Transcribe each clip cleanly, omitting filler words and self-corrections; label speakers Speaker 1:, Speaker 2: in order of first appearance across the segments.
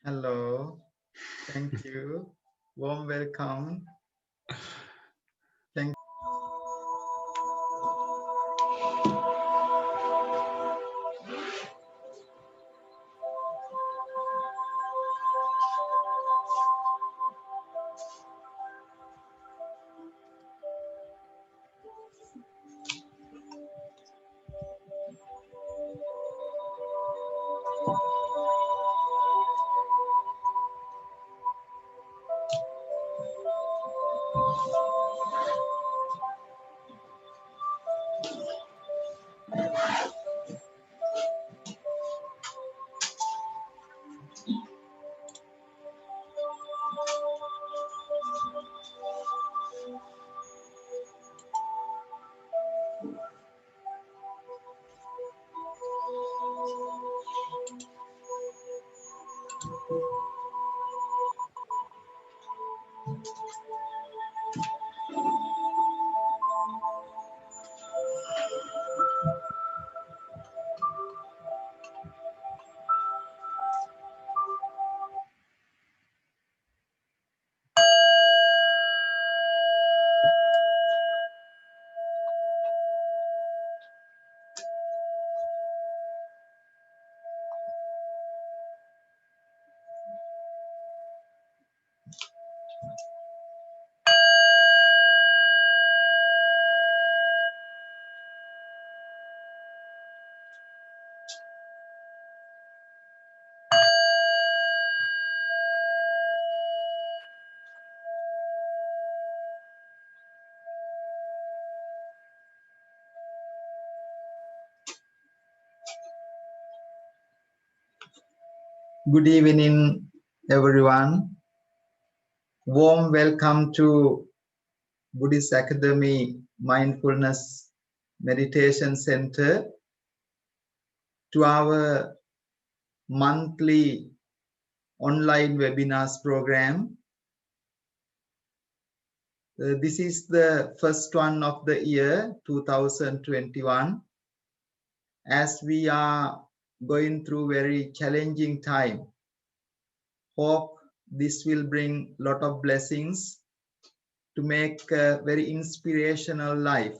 Speaker 1: Hello, thank you. Warm welcome. Thank Good evening, everyone. Warm welcome to Buddhist Academy Mindfulness Meditation Center, to our monthly online webinars program. This is the first one of the year 2021, as we are going through very challenging time. Hope this will bring a lot of blessings to make a very inspirational life,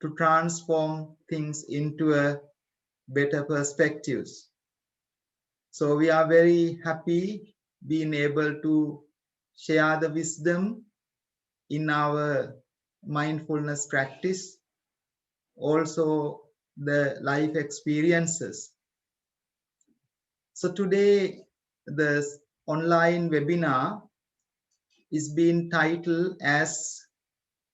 Speaker 1: to transform things into a better perspectives. So we are very happy being able to share the wisdom in our mindfulness practice, also the life experiences. So today the online webinar is being titled as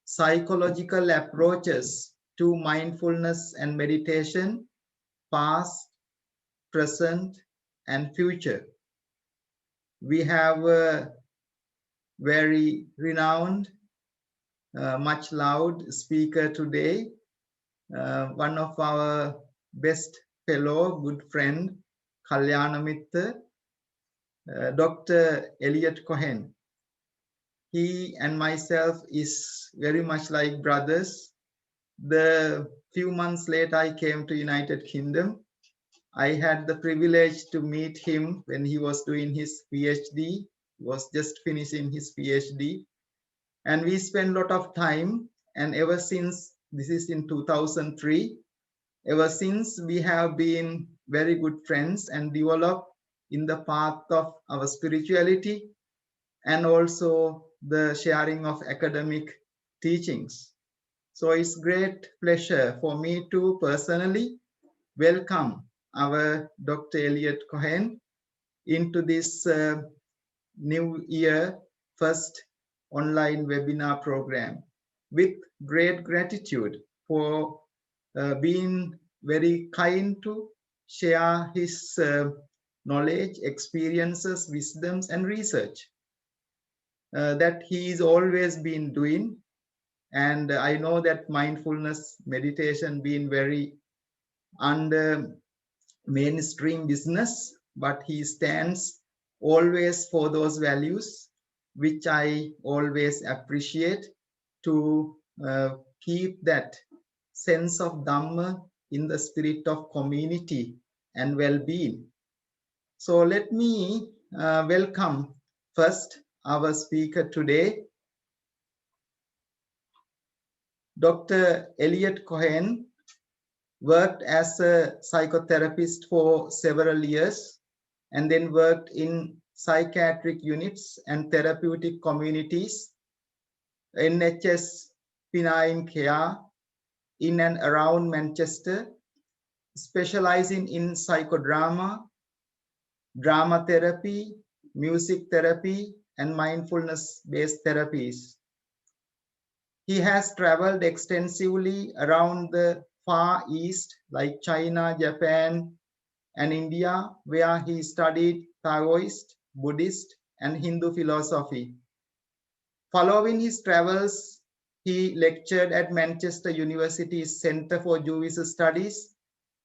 Speaker 1: Psychological Approaches to Mindfulness and Meditation, Past, Present, and Future. We have a very renowned, much loved speaker today, one of our best fellow, good friend, Kalyana Mitta, Dr. Elliot Cohen. He and myself is very much like brothers. The few months later, I came to United Kingdom. I had the privilege to meet him when he was doing his PhD. He was just finishing his PhD. And we spent a lot of time. And ever since, this is in 2003, ever since we have been very good friends and developed in the path of our spirituality and also the sharing of academic teachings. So it's great pleasure for me to personally welcome our Dr. Elliot Cohen into this new year first online webinar program, with great gratitude for being very kind to share his knowledge, experiences, wisdoms, and research that he's always been doing. And I know that mindfulness meditation being very under mainstream business, but he stands always for those values, which I always appreciate, to keep that sense of Dhamma in the spirit of community and well-being. So let me welcome first our speaker today, Dr. Elliot Cohen. Worked as a psychotherapist for several years and then worked in psychiatric units and therapeutic communities, NHS Penine Care in and around Manchester, specializing in psychodrama, drama therapy, music therapy, and mindfulness-based therapies. He has traveled extensively around the Far East, like China, Japan, and India, where he studied Taoist, Buddhist, and Hindu philosophy. Following his travels, he lectured at Manchester University's Centre for Jewish Studies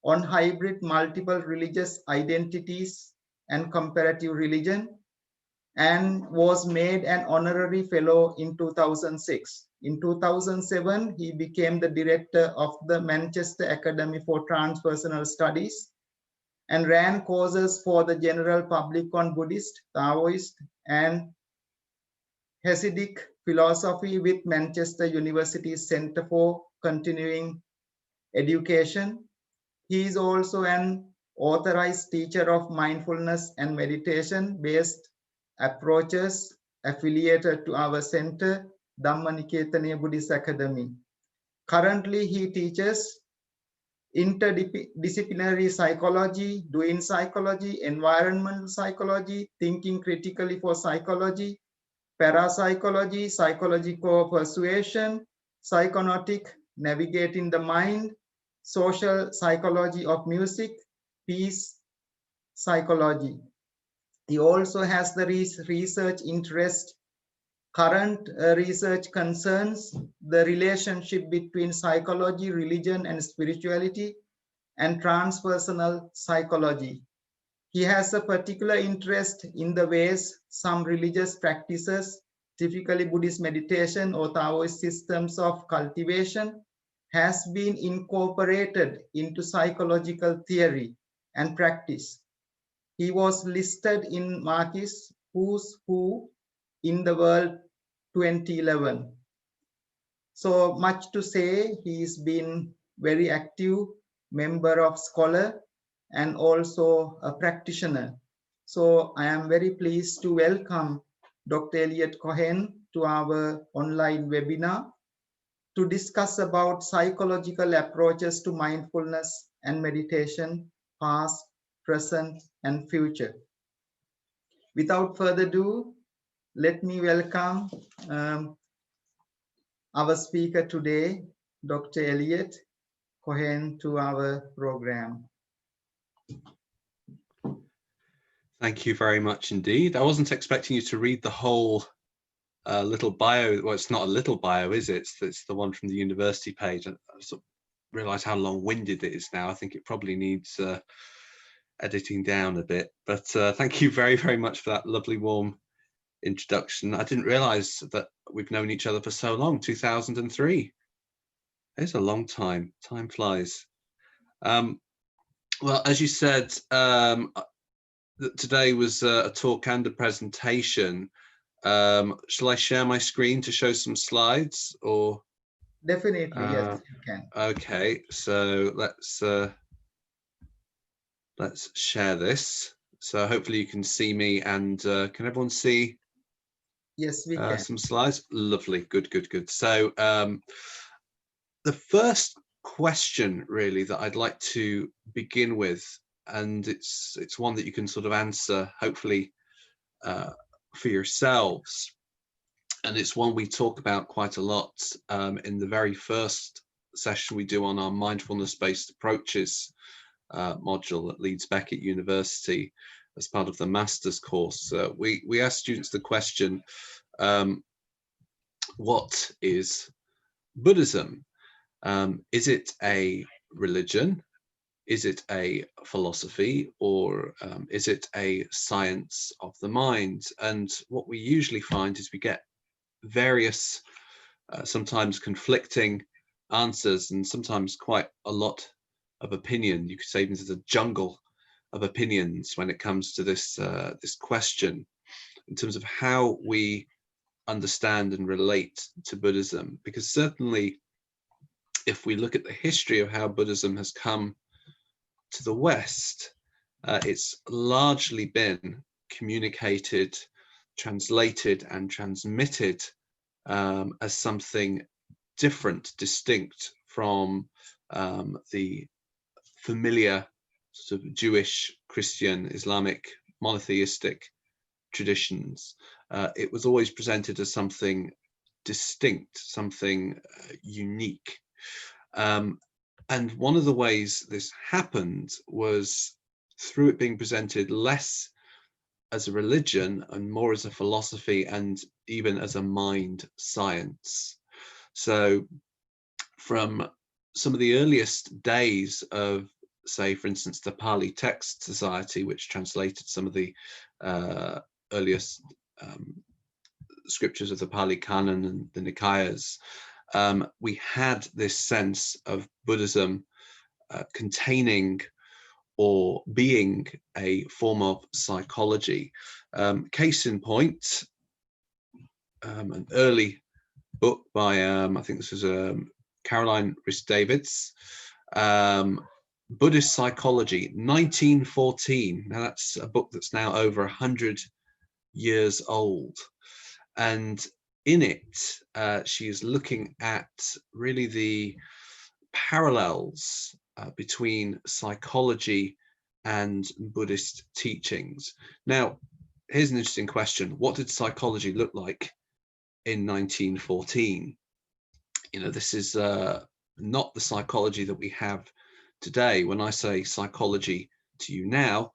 Speaker 1: on hybrid multiple religious identities and comparative religion, and was made an honorary fellow in 2006. In 2007, he became the director of the Manchester Academy for Transpersonal Studies and ran courses for the general public on Buddhist, Taoist, and Hasidic philosophy with Manchester University's Centre for Continuing Education. He is also an authorized teacher of mindfulness and meditation based approaches affiliated to our center, Dhamma Nikethanaya Buddhist Academy. Currently, he teaches interdisciplinary psychology, doing psychology, environmental psychology, thinking critically for psychology, parapsychology, psychological persuasion, psychonautic, navigating the mind, social psychology of music, peace psychology. He also has the research interest. Current research concerns the relationship between psychology, religion, and spirituality, and transpersonal psychology. He has a particular interest in the ways some religious practices, typically Buddhist meditation or Taoist systems of cultivation, has been incorporated into psychological theory and practice. He was listed in Marquis Who's Who in the World 2011. So much to say, he's been very active member of Scholar and also a practitioner. So I am very pleased to welcome Dr. Elliot Cohen to our online webinar to discuss about psychological approaches to mindfulness and meditation, past, present, and future. Without further ado, let me welcome our speaker today, Dr. Elliot Cohen, to our program.
Speaker 2: Thank you very much indeed. I wasn't expecting you to read the whole little bio. Well, it's not a little bio, is it? It's the one from the university page. I sort of realize how long-winded it is now. I think it probably needs editing down a bit. But thank you very, very much for that lovely, warm introduction. I didn't realize that we've known each other for so long. 2003. It's a long time. Time flies. Well, as you said, today was a talk and a presentation. Shall I share my screen to show some slides, or?
Speaker 1: Definitely, yes, you can.
Speaker 2: Okay, so let's share this. So hopefully you can see me, and can everyone see?
Speaker 1: Yes, we can.
Speaker 2: Some slides. Lovely, good, good, good. So the first question really that I'd like to begin with, and it's one that you can sort of answer hopefully for yourselves, and it's one we talk about quite a lot in the very first session we do on our mindfulness-based approaches module at Leeds Beckett University as part of the master's course. We ask students the question, what is Buddhism? Is it a religion? Is it a philosophy, or is it a science of the mind? And what we usually find is we get various, sometimes conflicting answers, and sometimes quite a lot of opinion. You could say this is a jungle opinions when it comes to this this question in terms of how we understand and relate to Buddhism, because certainly if we look at the history of how Buddhism has come to the West, it's largely been communicated, translated and transmitted as something different, distinct from the familiar sort of Jewish, Christian, Islamic, monotheistic traditions. It was always presented as something distinct, something unique. And one of the ways this happened was through it being presented less as a religion and more as a philosophy and even as a mind science. So from some of the earliest days of, say, for instance, the Pali Text Society, which translated some of the earliest scriptures of the Pali Canon and the Nikayas, we had this sense of Buddhism containing or being a form of psychology. Case in point, an early book by, I think this was Caroline Rhys-Davids, Buddhist Psychology, 1914. Now that's a book that's now over 100 years old. And in it, she is looking at really the parallels between psychology and Buddhist teachings. Now, here's an interesting question. What did psychology look like in 1914? You know, this is not the psychology that we have today. When I say psychology to you now,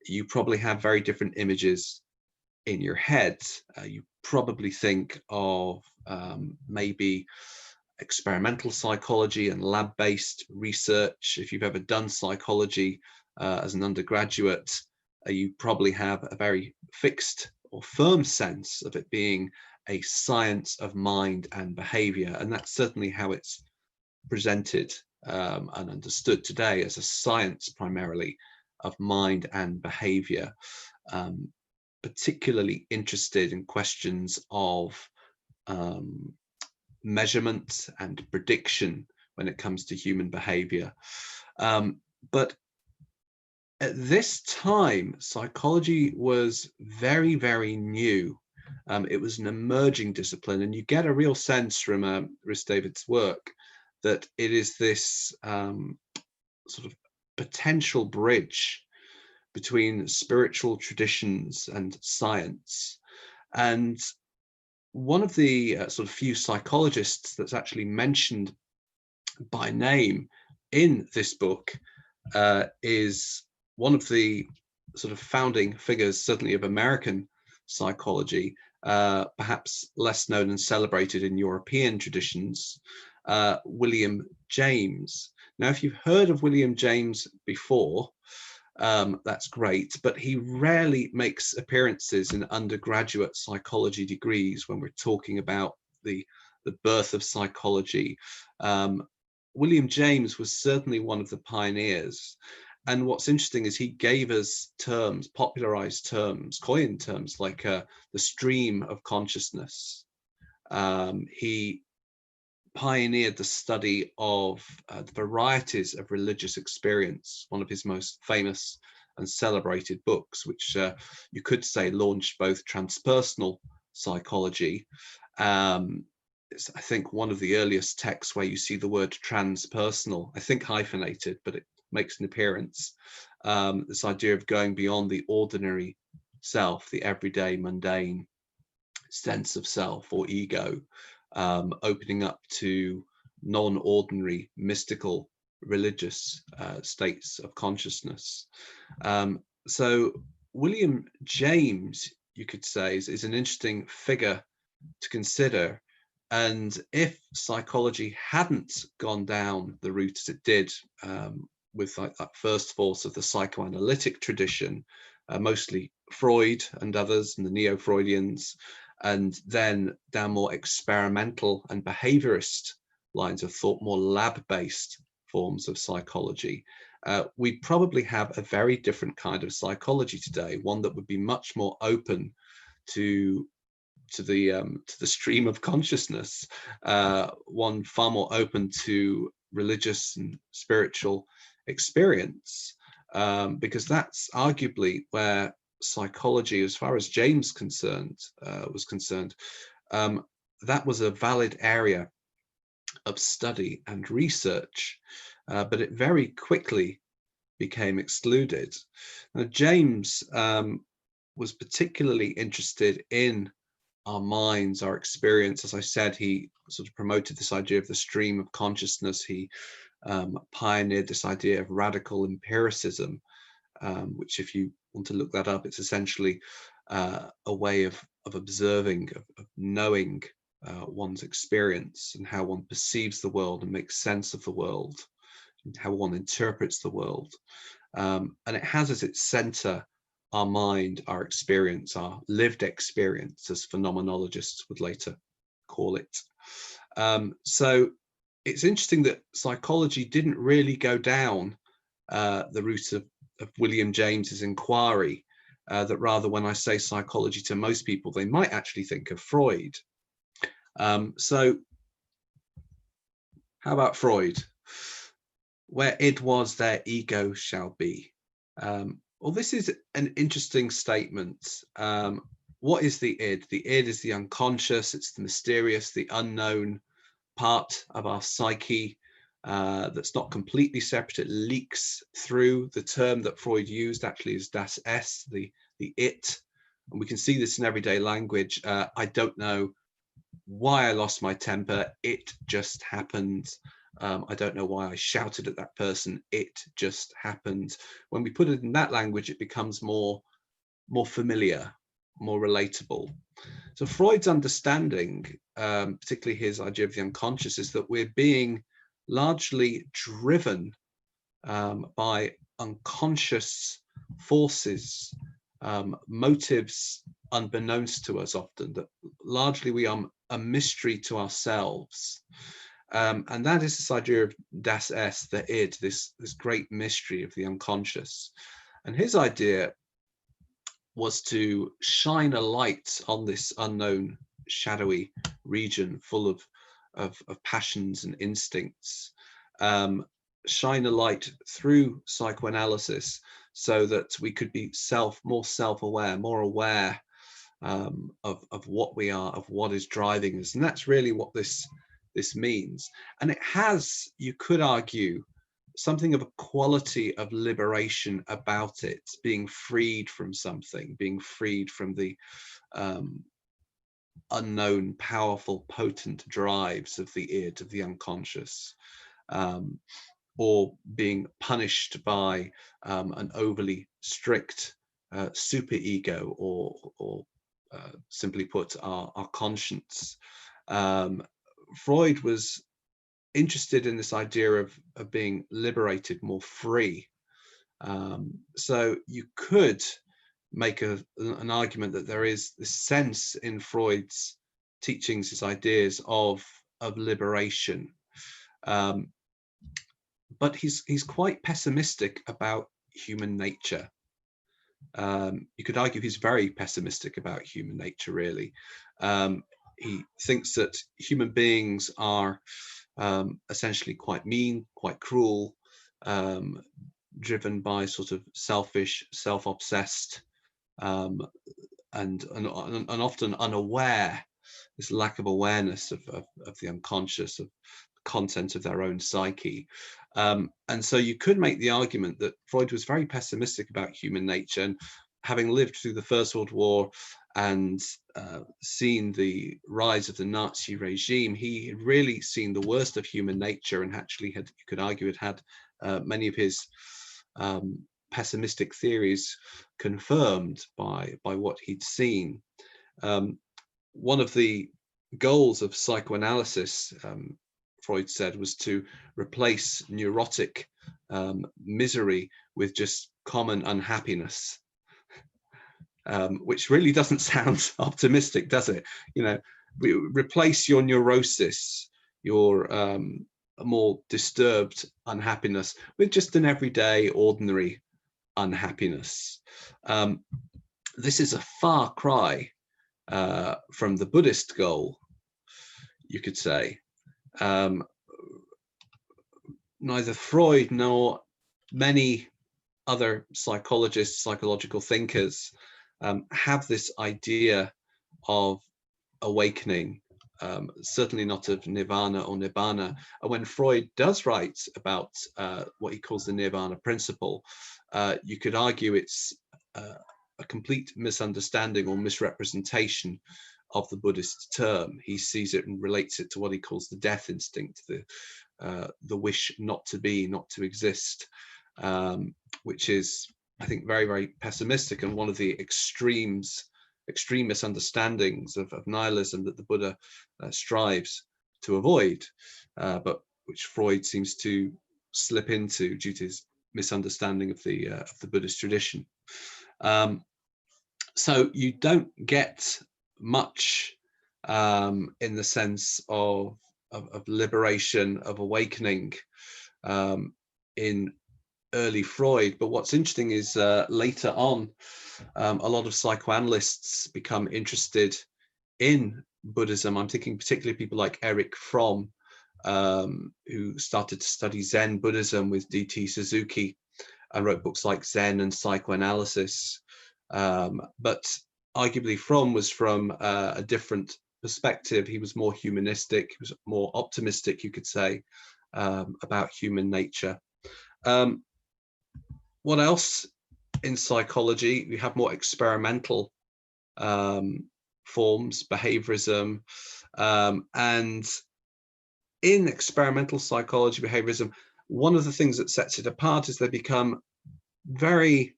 Speaker 2: you probably have very different images in your head. You probably think of maybe experimental psychology and lab-based research. If you've ever done psychology as an undergraduate, you probably have a very fixed or firm sense of it being a science of mind and behavior. And that's certainly how it's presented and understood today, as a science primarily of mind and behavior, particularly interested in questions of measurement and prediction when it comes to human behavior. But at this time, psychology was very, very new. It was an emerging discipline, and you get a real sense from Rhys-Davids' work that it is this sort of potential bridge between spiritual traditions and science. And one of the sort of few psychologists that's actually mentioned by name in this book is one of the sort of founding figures, certainly of American psychology, perhaps less known and celebrated in European traditions, William James. Now, if you've heard of William James before, that's great, but he rarely makes appearances in undergraduate psychology degrees when we're talking about the birth of psychology. William James was certainly one of the pioneers. And what's interesting is he gave us terms, popularized terms, coined terms like the stream of consciousness. He pioneered the study of the varieties of religious experience, one of his most famous and celebrated books, which you could say launched both transpersonal psychology. It's, I think, one of the earliest texts where you see the word transpersonal, I think hyphenated, but it makes an appearance. This idea of going beyond the ordinary self, the everyday mundane sense of self or ego, opening up to non-ordinary mystical religious states of consciousness. So William James, you could say, is an interesting figure to consider. And if psychology hadn't gone down the route as it did with like that first force of the psychoanalytic tradition, mostly Freud and others and the neo-Freudians, and then down more experimental and behaviorist lines of thought, more lab-based forms of psychology, we'd probably have a very different kind of psychology today, one that would be much more open to the stream of consciousness, one far more open to religious and spiritual experience, because that's arguably where psychology, as far as James was concerned, that was a valid area of study and research, but it very quickly became excluded. Now, James was particularly interested in our minds, our experience. As I said, he sort of promoted this idea of the stream of consciousness. He pioneered this idea of radical empiricism, which, if you want to look that up, it's essentially a way of observing, of knowing one's experience and how one perceives the world and makes sense of the world, and how one interprets the world. And it has as its center our mind, our experience, our lived experience, as phenomenologists would later call it. So it's interesting that psychology didn't really go down the route of William James's inquiry, that rather, when I say psychology to most people, they might actually think of Freud. So how about Freud? Where id was, there ego shall be. Well, this is an interesting statement. What is the id? The id is the unconscious. It's the mysterious, the unknown part of our psyche that's not completely separate. It leaks through. The term that Freud used actually is das Es, the it. And we can see this in everyday language. I don't know why I lost my temper. It just happened. I don't know why I shouted at that person. It just happened. When we put it in that language, it becomes more familiar, more relatable. So Freud's understanding, particularly his idea of the unconscious, is that we're being largely driven by unconscious forces, motives unbeknownst to us often, that largely we are a mystery to ourselves. And that is this idea of das Es, the id, this great mystery of the unconscious. And his idea was to shine a light on this unknown, shadowy region full of passions and instincts, shine a light through psychoanalysis so that we could be more self-aware, more aware of what we are, of what is driving us. And that's really what this means. And it has, you could argue, something of a quality of liberation about it, being freed from something, being freed from the unknown, powerful, potent drives of the id, of the unconscious, or being punished by an overly strict superego, or simply put, our conscience. Freud was interested in this idea of being liberated, more free. So you could make an argument that there is this sense in Freud's teachings, his ideas of liberation. But he's quite pessimistic about human nature. You could argue he's very pessimistic about human nature, really. He thinks that human beings are essentially quite mean, quite cruel, driven by sort of selfish, self-obsessed, and often unaware, this lack of awareness of the unconscious, of the content of their own psyche. And so you could make the argument that Freud was very pessimistic about human nature, and having lived through the First World War and seen the rise of the Nazi regime, he had really seen the worst of human nature, and actually had, you could argue, had many of his pessimistic theories confirmed by what he'd seen. One of the goals of psychoanalysis, Freud said, was to replace neurotic misery with just common unhappiness. Which really doesn't sound optimistic, does it? You know, replace your neurosis, your a more disturbed unhappiness with just an everyday, ordinary unhappiness. This is a far cry from the Buddhist goal, you could say. Neither Freud nor many other psychologists, psychological thinkers have this idea of awakening, certainly not of nirvana or nibbana. And when Freud does write about what he calls the nirvana principle, you could argue it's a complete misunderstanding or misrepresentation of the Buddhist term. He sees it and relates it to what he calls the death instinct, the wish not to be, not to exist, which is, I think, very, very pessimistic and one of the extreme misunderstandings of nihilism that the Buddha strives to avoid, but which Freud seems to slip into due to his misunderstanding of the Buddhist tradition. So you don't get much in the sense of liberation, of awakening in early Freud. But what's interesting is later on, a lot of psychoanalysts become interested in Buddhism. I'm thinking particularly people like Eric Fromm, who started to study Zen Buddhism with D.T. Suzuki and wrote books like Zen and Psychoanalysis. But arguably Fromm was from a different perspective. He was more humanistic, he was more optimistic, you could say, about human nature. What else in psychology? We have more experimental forms, behaviorism, and in experimental psychology, behaviorism, one of the things that sets it apart is they become very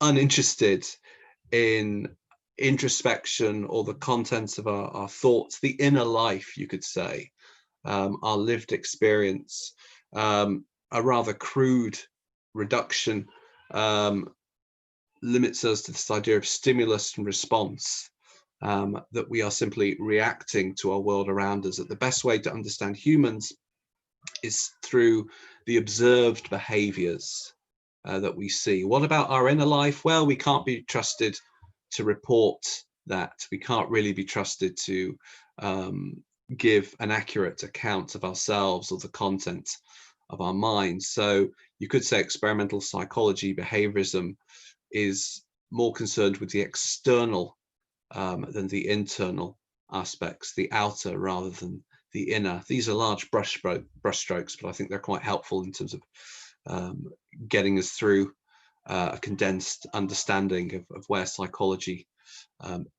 Speaker 2: uninterested in introspection or the contents of our thoughts, the inner life, you could say, our lived experience. A rather crude reduction limits us to this idea of stimulus and response, that we are simply reacting to our world around us, that the best way to understand humans is through the observed behaviors that we see. What about our inner life? Well, we can't be trusted to report that. We can't really be trusted to give an accurate account of ourselves or the content of our minds. So you could say experimental psychology, behaviorism, is more concerned with the external than the internal aspects, the outer rather than the inner. These are large brushstrokes, but I think they're quite helpful in terms of getting us through a condensed understanding of where psychology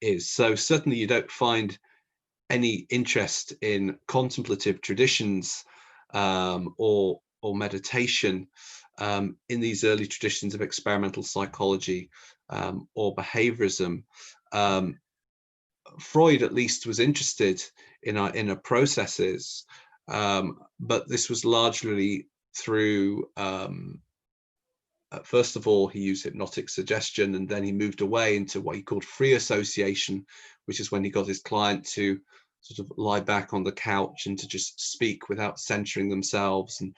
Speaker 2: is. So certainly you don't find any interest in contemplative traditions or meditation in these early traditions of experimental psychology or behaviorism. Freud at least was interested in our inner processes, but this was largely through first of all, he used hypnotic suggestion, and then he moved away into what he called free association, which is when he got his client to sort of lie back on the couch and to just speak without censoring themselves, and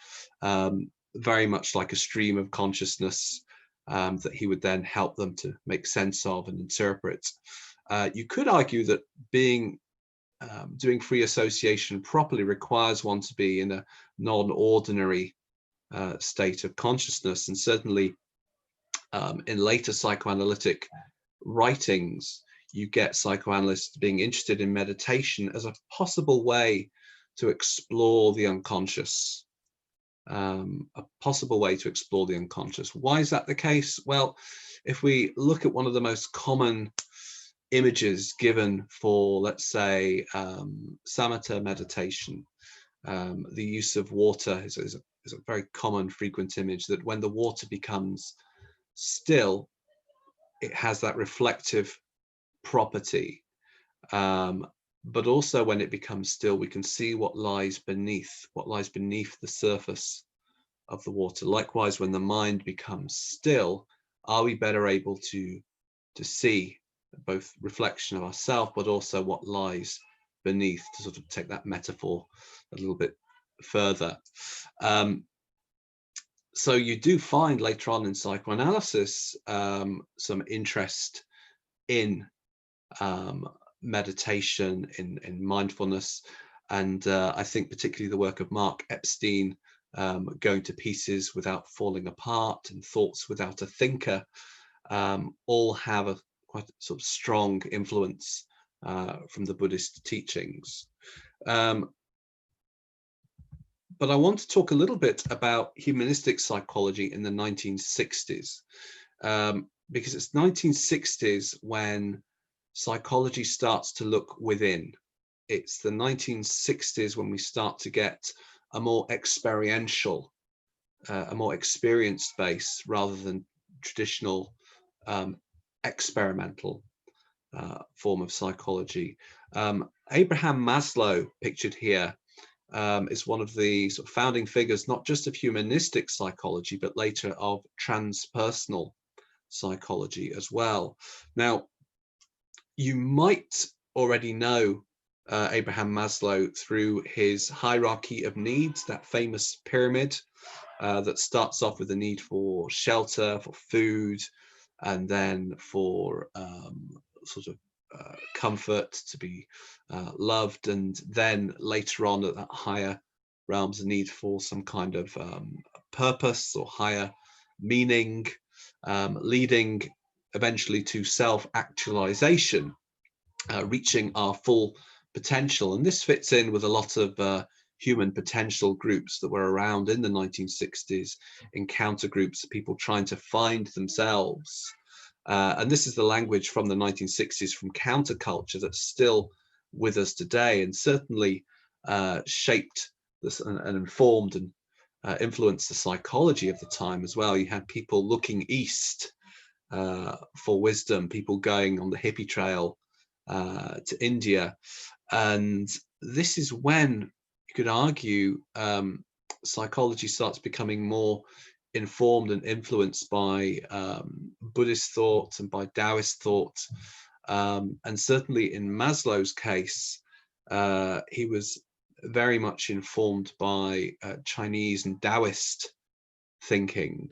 Speaker 2: very much like a stream of consciousness that he would then help them to make sense of and interpret. You could argue that doing free association properly requires one to be in a non-ordinary state of consciousness, and certainly in later psychoanalytic writings you get psychoanalysts being interested in meditation as a possible way to explore the unconscious, Why is that the case? Well, if we look at one of the most common images given for, let's say, samatha meditation, the use of water is a very common, frequent image, that when the water becomes still, it has that reflective property. But also when it becomes still, we can see what lies beneath the surface of the water. Likewise, when the mind becomes still, are we better able to see both reflection of ourselves, but also what lies beneath, to sort of take that metaphor a little bit further. So you do find later on in psychoanalysis some interest in meditation, in mindfulness, and I think particularly the work of Mark Epstein, Going to Pieces Without Falling Apart and Thoughts Without a Thinker, all have a quite sort of strong influence from the Buddhist teachings. But I want to talk a little bit about humanistic psychology in the 1960s, because it's 1960s when psychology starts to look within. It's the 1960s when we start to get a more experiential, a more experienced base rather than traditional experimental form of psychology. Abraham Maslow, pictured here, is one of the sort of founding figures, not just of humanistic psychology, but later of transpersonal psychology as well. Now, you might already know Abraham Maslow through his hierarchy of needs, that famous pyramid that starts off with the need for shelter, for food, and then for sort of comfort, to be loved, and then later on at that higher realms, the need for some kind of purpose or higher meaning, leading eventually to self-actualization, reaching our full potential. And this fits in with a lot of human potential groups that were around in the 1960s, encounter groups, people trying to find themselves. And this is the language from the 1960s, from counterculture, that's still with us today, and certainly shaped this and informed and influenced the psychology of the time as well. You had people looking east for wisdom, people going on the hippie trail to India. And this is when you could argue psychology starts becoming more informed and influenced by Buddhist thought and by Taoist thought. And certainly in Maslow's case, he was very much informed by Chinese and Taoist thinking,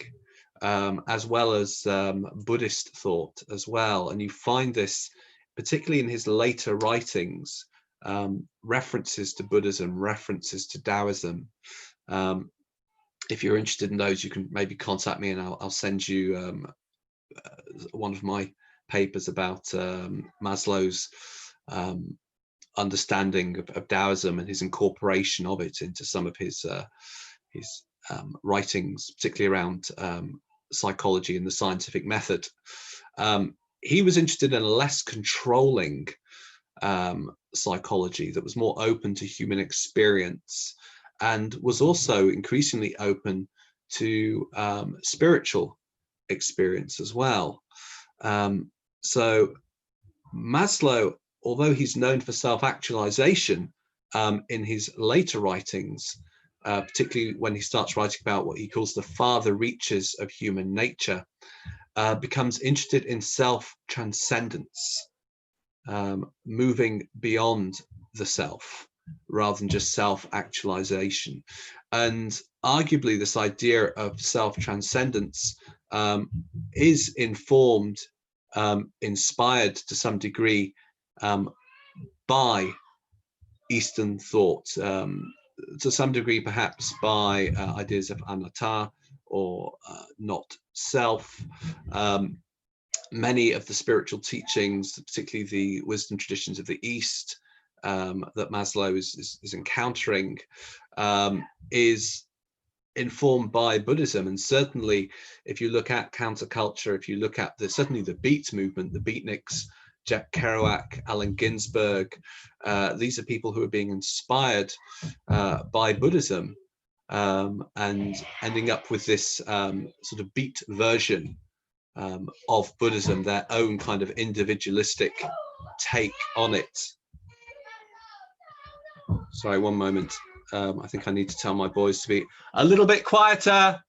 Speaker 2: as well as Buddhist thought as well. And you find this particularly in his later writings, references to Buddhism, references to Taoism. If you're interested in those, you can maybe contact me and I'll send you one of my papers about Maslow's understanding of Taoism and his incorporation of it into some of his writings, particularly around psychology and the scientific method. He was interested in a less controlling psychology that was more open to human experience, and was also increasingly open to spiritual experience as well. So Maslow, although he's known for self-actualization in his later writings, particularly when he starts writing about what he calls the farther reaches of human nature, becomes interested in self-transcendence, moving beyond the self rather than just self-actualization. And arguably this idea of self-transcendence is informed, inspired to some degree by Eastern thought, to some degree perhaps by ideas of anatta, or not self. Many of the spiritual teachings, particularly the wisdom traditions of the East, that Maslow is encountering, is informed by Buddhism. And certainly if you look at counterculture, if you look at certainly the Beat movement, the Beatniks, Jack Kerouac, Allen Ginsberg, these are people who are being inspired by Buddhism, and ending up with this sort of Beat version of Buddhism, their own kind of individualistic take on it. Sorry, one moment. I think I need to tell my boys to be a little bit quieter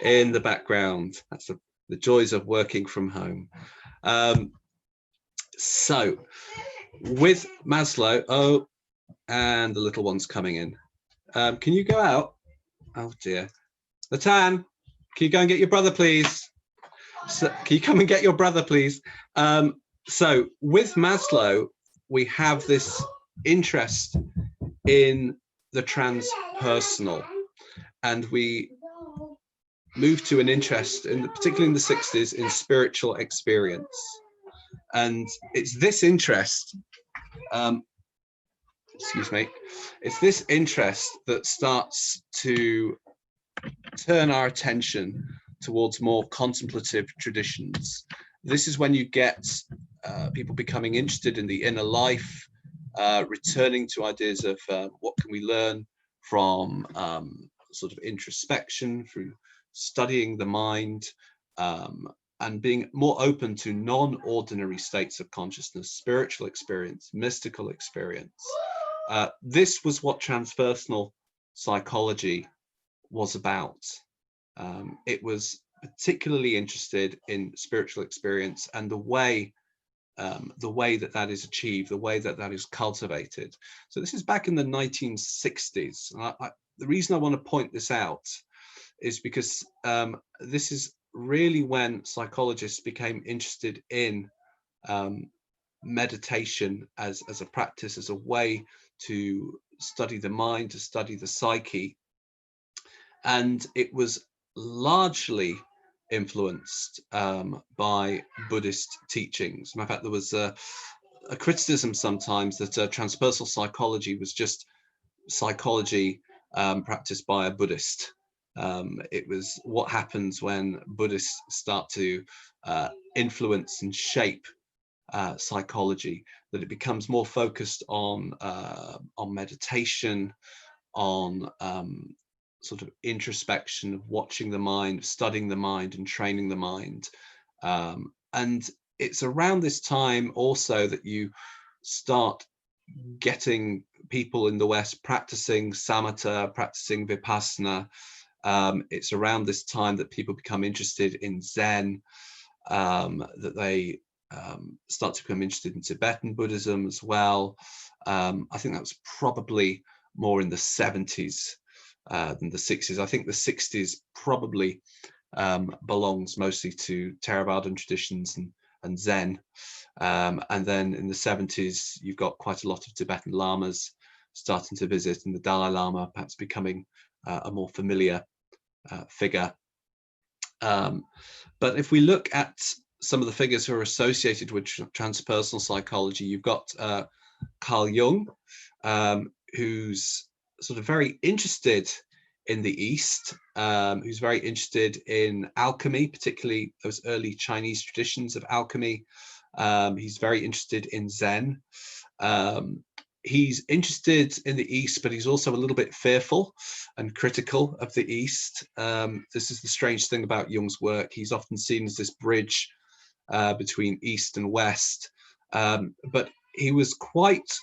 Speaker 2: in the background. That's the joys of working from home. So with Maslow, and the little one's coming in. Can you go out? Oh dear. Latan, can you go and get your brother, please? So, can you come and get your brother, please? So with Maslow, we have this interest in the transpersonal, and we move to an interest, particularly in the 60s, in spiritual experience. And it's this interest, excuse me, it's this interest that starts to turn our attention towards more contemplative traditions. This is when you get people becoming interested in the inner life, returning to ideas of what can we learn from sort of introspection, through studying the mind, and being more open to non-ordinary states of consciousness, spiritual experience, mystical experience. This was what transpersonal psychology was about. It was particularly interested in spiritual experience and the way that is achieved, the way that is cultivated. So this is back in the 1960s. The reason I want to point this out is because this is really when psychologists became interested in meditation as a practice, as a way to study the mind, to study the psyche. And it was largely influenced by Buddhist teachings. Matter of fact, there was a criticism sometimes that transpersonal psychology was just psychology practiced by a Buddhist. It was what happens when Buddhists start to influence and shape psychology, that it becomes more focused on meditation, on sort of introspection, of watching the mind, studying the mind and training the mind. And it's around this time also that you start getting people in the West practicing samatha, practicing vipassana. It's around this time that people become interested in Zen, that they start to become interested in Tibetan Buddhism as well. I think that was probably more in the 70s than the 60s. I think the 60s probably belongs mostly to Theravadan traditions and Zen. And then in the 70s, you've got quite a lot of Tibetan lamas starting to visit, and the Dalai Lama perhaps becoming a more familiar figure. But if we look at some of the figures who are associated with transpersonal psychology, you've got Carl Jung, who's sort of very interested in the East, who's very interested in alchemy, particularly those early Chinese traditions of alchemy. He's very interested in Zen. He's interested in the East, but he's also a little bit fearful and critical of the East. This is the strange thing about Jung's work. He's often seen as this bridge between East and West, but he was quite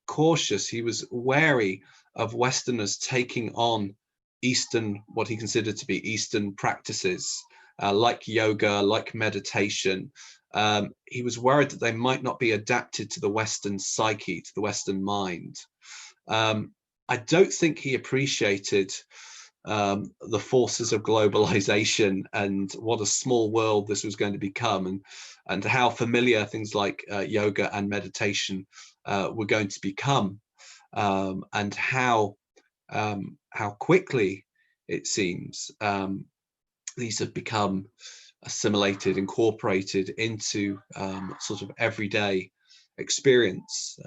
Speaker 2: cautious. He was wary of Westerners taking on Eastern, what he considered to be Eastern practices, like yoga, like meditation. He was worried that they might not be adapted to the Western psyche, to the Western mind. I don't think he appreciated the forces of globalization and what a small world this was going to become, and how familiar things like yoga and meditation were going to become, and how quickly, it seems, these have become assimilated, incorporated into sort of everyday experience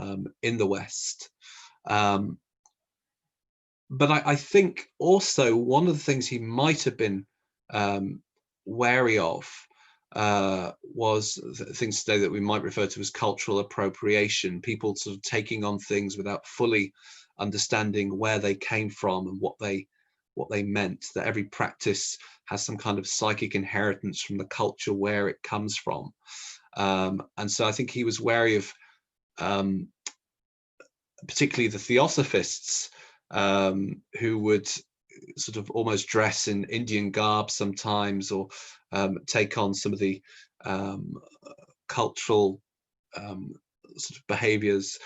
Speaker 2: in the West. But I think also one of the things he might have been wary of was things today that we might refer to as cultural appropriation, people sort of taking on things without fully understanding where they came from and what they meant, that every practice has some kind of psychic inheritance from the culture where it comes from. And so I think he was wary of particularly the theosophists, who would sort of almost dress in Indian garb sometimes, or take on some of the cultural sort of behaviors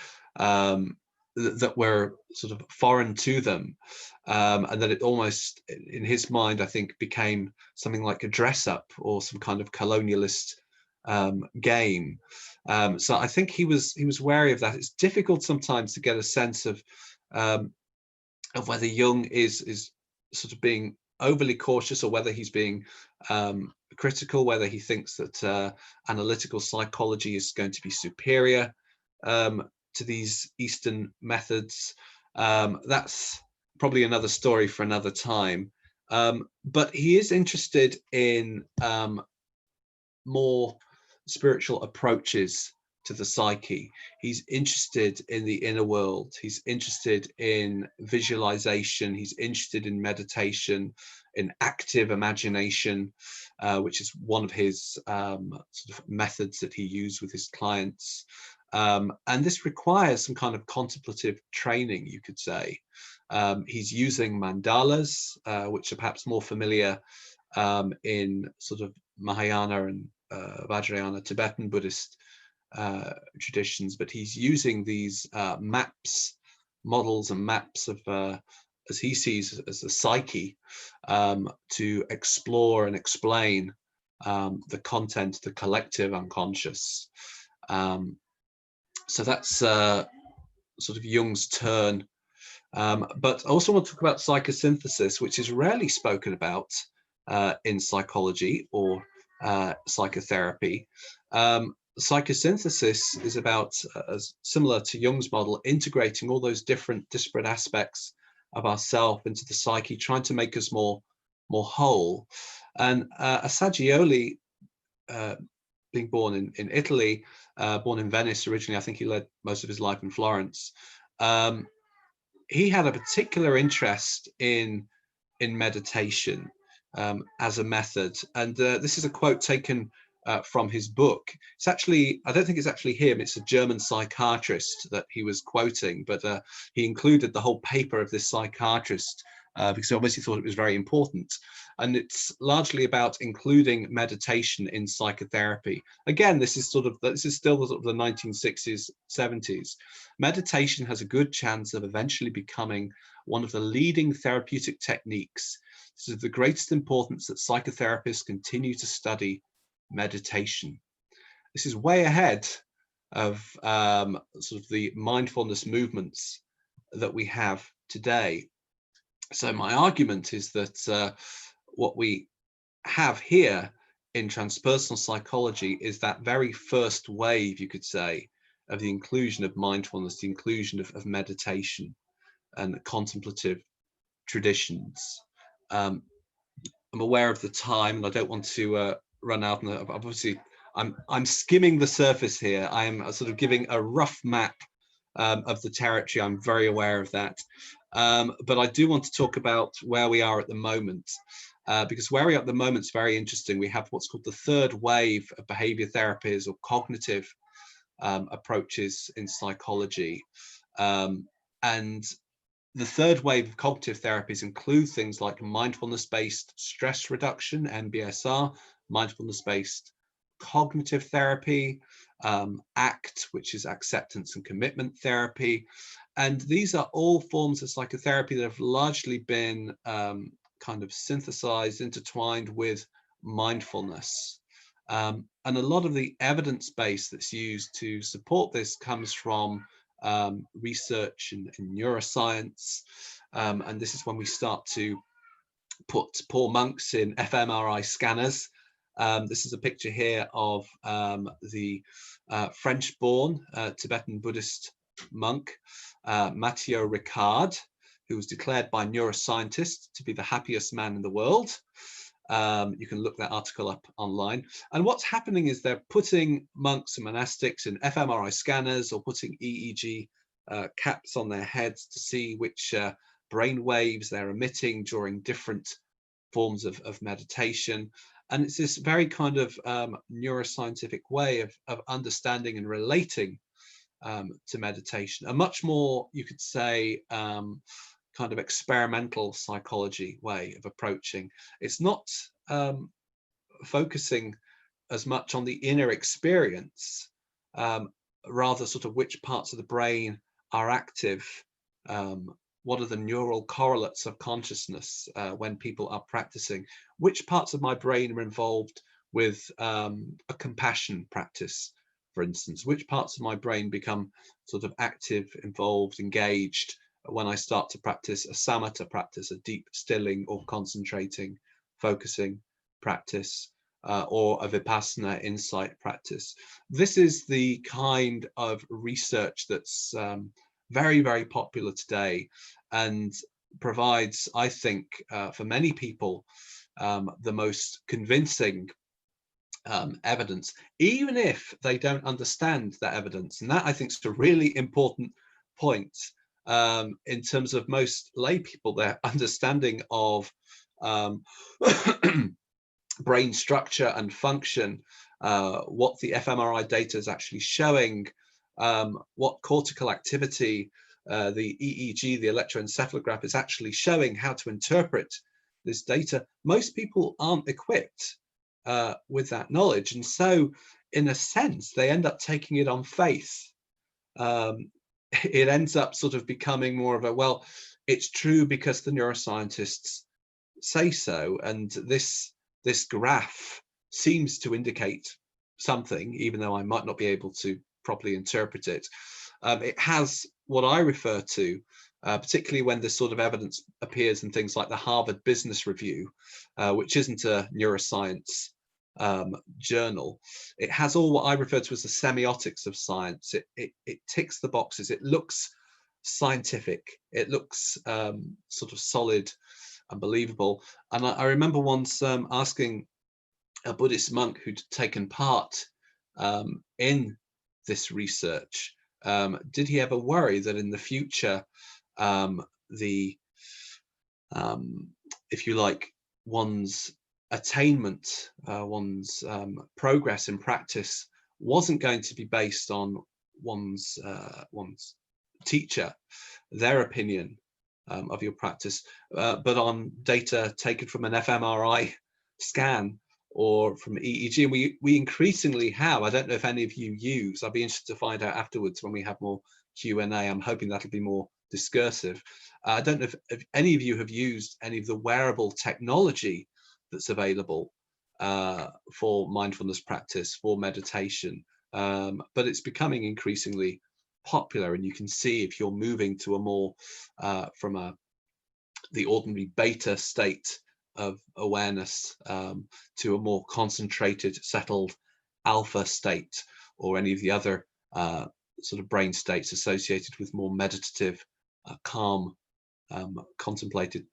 Speaker 2: that were sort of foreign to them, and that it almost, in his mind, I think, became something like a dress-up or some kind of colonialist game. So I think he was wary of that. It's difficult sometimes to get a sense of whether Jung is sort of being overly cautious, or whether he's being critical, whether he thinks that analytical psychology is going to be superior to these Eastern methods. That's probably another story for another time. But he is interested in more spiritual approaches to the psyche. He's interested in the inner world. He's interested in visualization. He's interested in meditation, in active imagination, which is one of his sort of methods that he used with his clients. And this requires some kind of contemplative training, you could say. He's using mandalas, which are perhaps more familiar in sort of Mahayana and Vajrayana Tibetan Buddhist traditions, but he's using these models and maps of, as he sees as the psyche, to explore and explain the content, the collective unconscious. So that's sort of Jung's turn. But I also want to talk about psychosynthesis, which is rarely spoken about in psychology or psychotherapy. Psychosynthesis is about, similar to Jung's model, integrating all those different disparate aspects of ourself into the psyche, trying to make us more whole. And Assagioli, being born in Italy, born in Venice originally, I think he led most of his life in Florence. He had a particular interest in meditation as a method, and this is a quote taken from his book. It's actually, I don't think it's actually him, it's a German psychiatrist that he was quoting, but he included the whole paper of this psychiatrist because he obviously thought it was very important. And it's largely about including meditation in psychotherapy. Again, this is still the sort of the 1960s, 70s. Meditation has a good chance of eventually becoming one of the leading therapeutic techniques. This is of the greatest importance that psychotherapists continue to study meditation. This is way ahead of sort of the mindfulness movements that we have today. So my argument is that what we have here in transpersonal psychology is that very first wave, you could say, of the inclusion of mindfulness, the inclusion of meditation and contemplative traditions. I'm aware of the time, and I don't want to run out. And obviously, I'm skimming the surface here. I am sort of giving a rough map of the territory. I'm very aware of that. But I do want to talk about where we are at the moment, because where we are at the moment is very interesting. We have what's called the third wave of behavior therapies or cognitive approaches in psychology. And the third wave of cognitive therapies include things like mindfulness-based stress reduction, MBSR, mindfulness-based cognitive therapy, ACT, which is acceptance and commitment therapy. And these are all forms of psychotherapy that have largely been kind of synthesized, intertwined with mindfulness. And a lot of the evidence base that's used to support this comes from research in neuroscience. And this is when we start to put poor monks in fMRI scanners. This is a picture here of the French-born Tibetan Buddhist monk, Mathieu Ricard, who was declared by neuroscientists to be the happiest man in the world. You can look that article up online. And what's happening is they're putting monks and monastics in fMRI scanners or putting EEG caps on their heads to see which brain waves they're emitting during different forms of meditation. And it's this very kind of neuroscientific way of understanding and relating to meditation. A much more, you could say, kind of experimental psychology way of approaching. It's not focusing as much on the inner experience, rather sort of which parts of the brain are active? What are the neural correlates of consciousness when people are practicing? Which parts of my brain are involved with a compassion practice, for instance? Which parts of my brain become sort of active, involved, engaged when I start to practice a samatha practice, a deep stilling or concentrating, focusing practice, or a vipassana insight practice? This is the kind of research that's very, very popular today, and provides, I think, for many people, the most convincing evidence, even if they don't understand that evidence. And that, I think, is a really important point in terms of most lay people, their understanding of brain structure and function, what the fMRI data is actually showing, what cortical activity the EEG, the electroencephalograph, is actually showing, how to interpret this data. Most people aren't equipped with that knowledge, and so in a sense they end up taking it on faith. It ends up sort of becoming more of a, well, it's true because the neuroscientists say so, and this graph seems to indicate something, even though I might not be able to properly interpret it. It has what I refer to, particularly when this sort of evidence appears in things like the Harvard Business Review, which isn't a neuroscience journal. It has all what I refer to as the semiotics of science. It ticks the boxes. It looks scientific. It looks sort of solid and believable. And I remember once asking a Buddhist monk who'd taken part in this research, did he ever worry that in the future if you like, one's attainment, one's progress in practice wasn't going to be based on one's teacher, their opinion of your practice, but on data taken from an fMRI scan or from EEG. And we increasingly have, I don't know if any of you use, I'll be interested to find out afterwards when we have more Q&A. I'm hoping that'll be more discursive. I don't know if any of you have used any of the wearable technology that's available for mindfulness practice, for meditation, but it's becoming increasingly popular, and you can see if you're moving to a more from the ordinary beta state of awareness to a more concentrated, settled alpha state, or any of the other sort of brain states associated with more meditative, calm, contemplated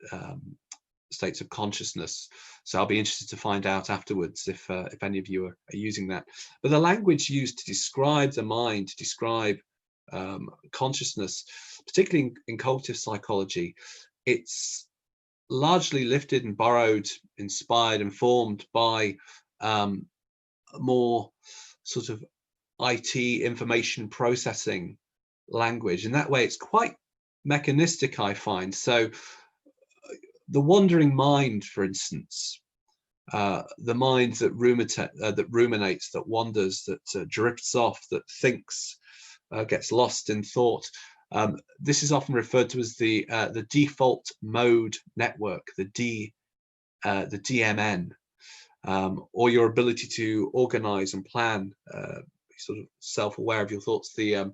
Speaker 2: states of consciousness. So I'll be interested to find out afterwards if any of you are using that. But the language used to describe the mind, to describe consciousness, particularly in cognitive psychology, it's largely lifted and borrowed, inspired, informed by more sort of IT, information processing language. In that way, it's quite mechanistic, I find. So the wandering mind, for instance, the mind that ruminates, that wanders, that drifts off, that thinks, gets lost in thought. This is often referred to as the default mode network, the DMN, or your ability to organize and plan, sort of self-aware of your thoughts. The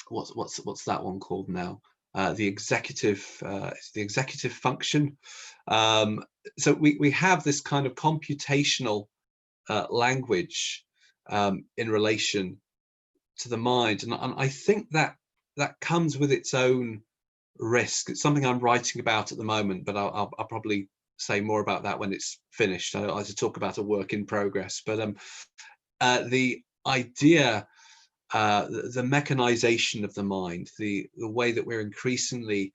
Speaker 2: what's that one called now? The executive function. So we have this kind of computational language in relation to the mind, and I think that comes with its own risk. It's something I'm writing about at the moment, but I'll probably say more about that when it's finished. I like to talk about a work in progress, but the idea, the mechanization of the mind, the way that we're increasingly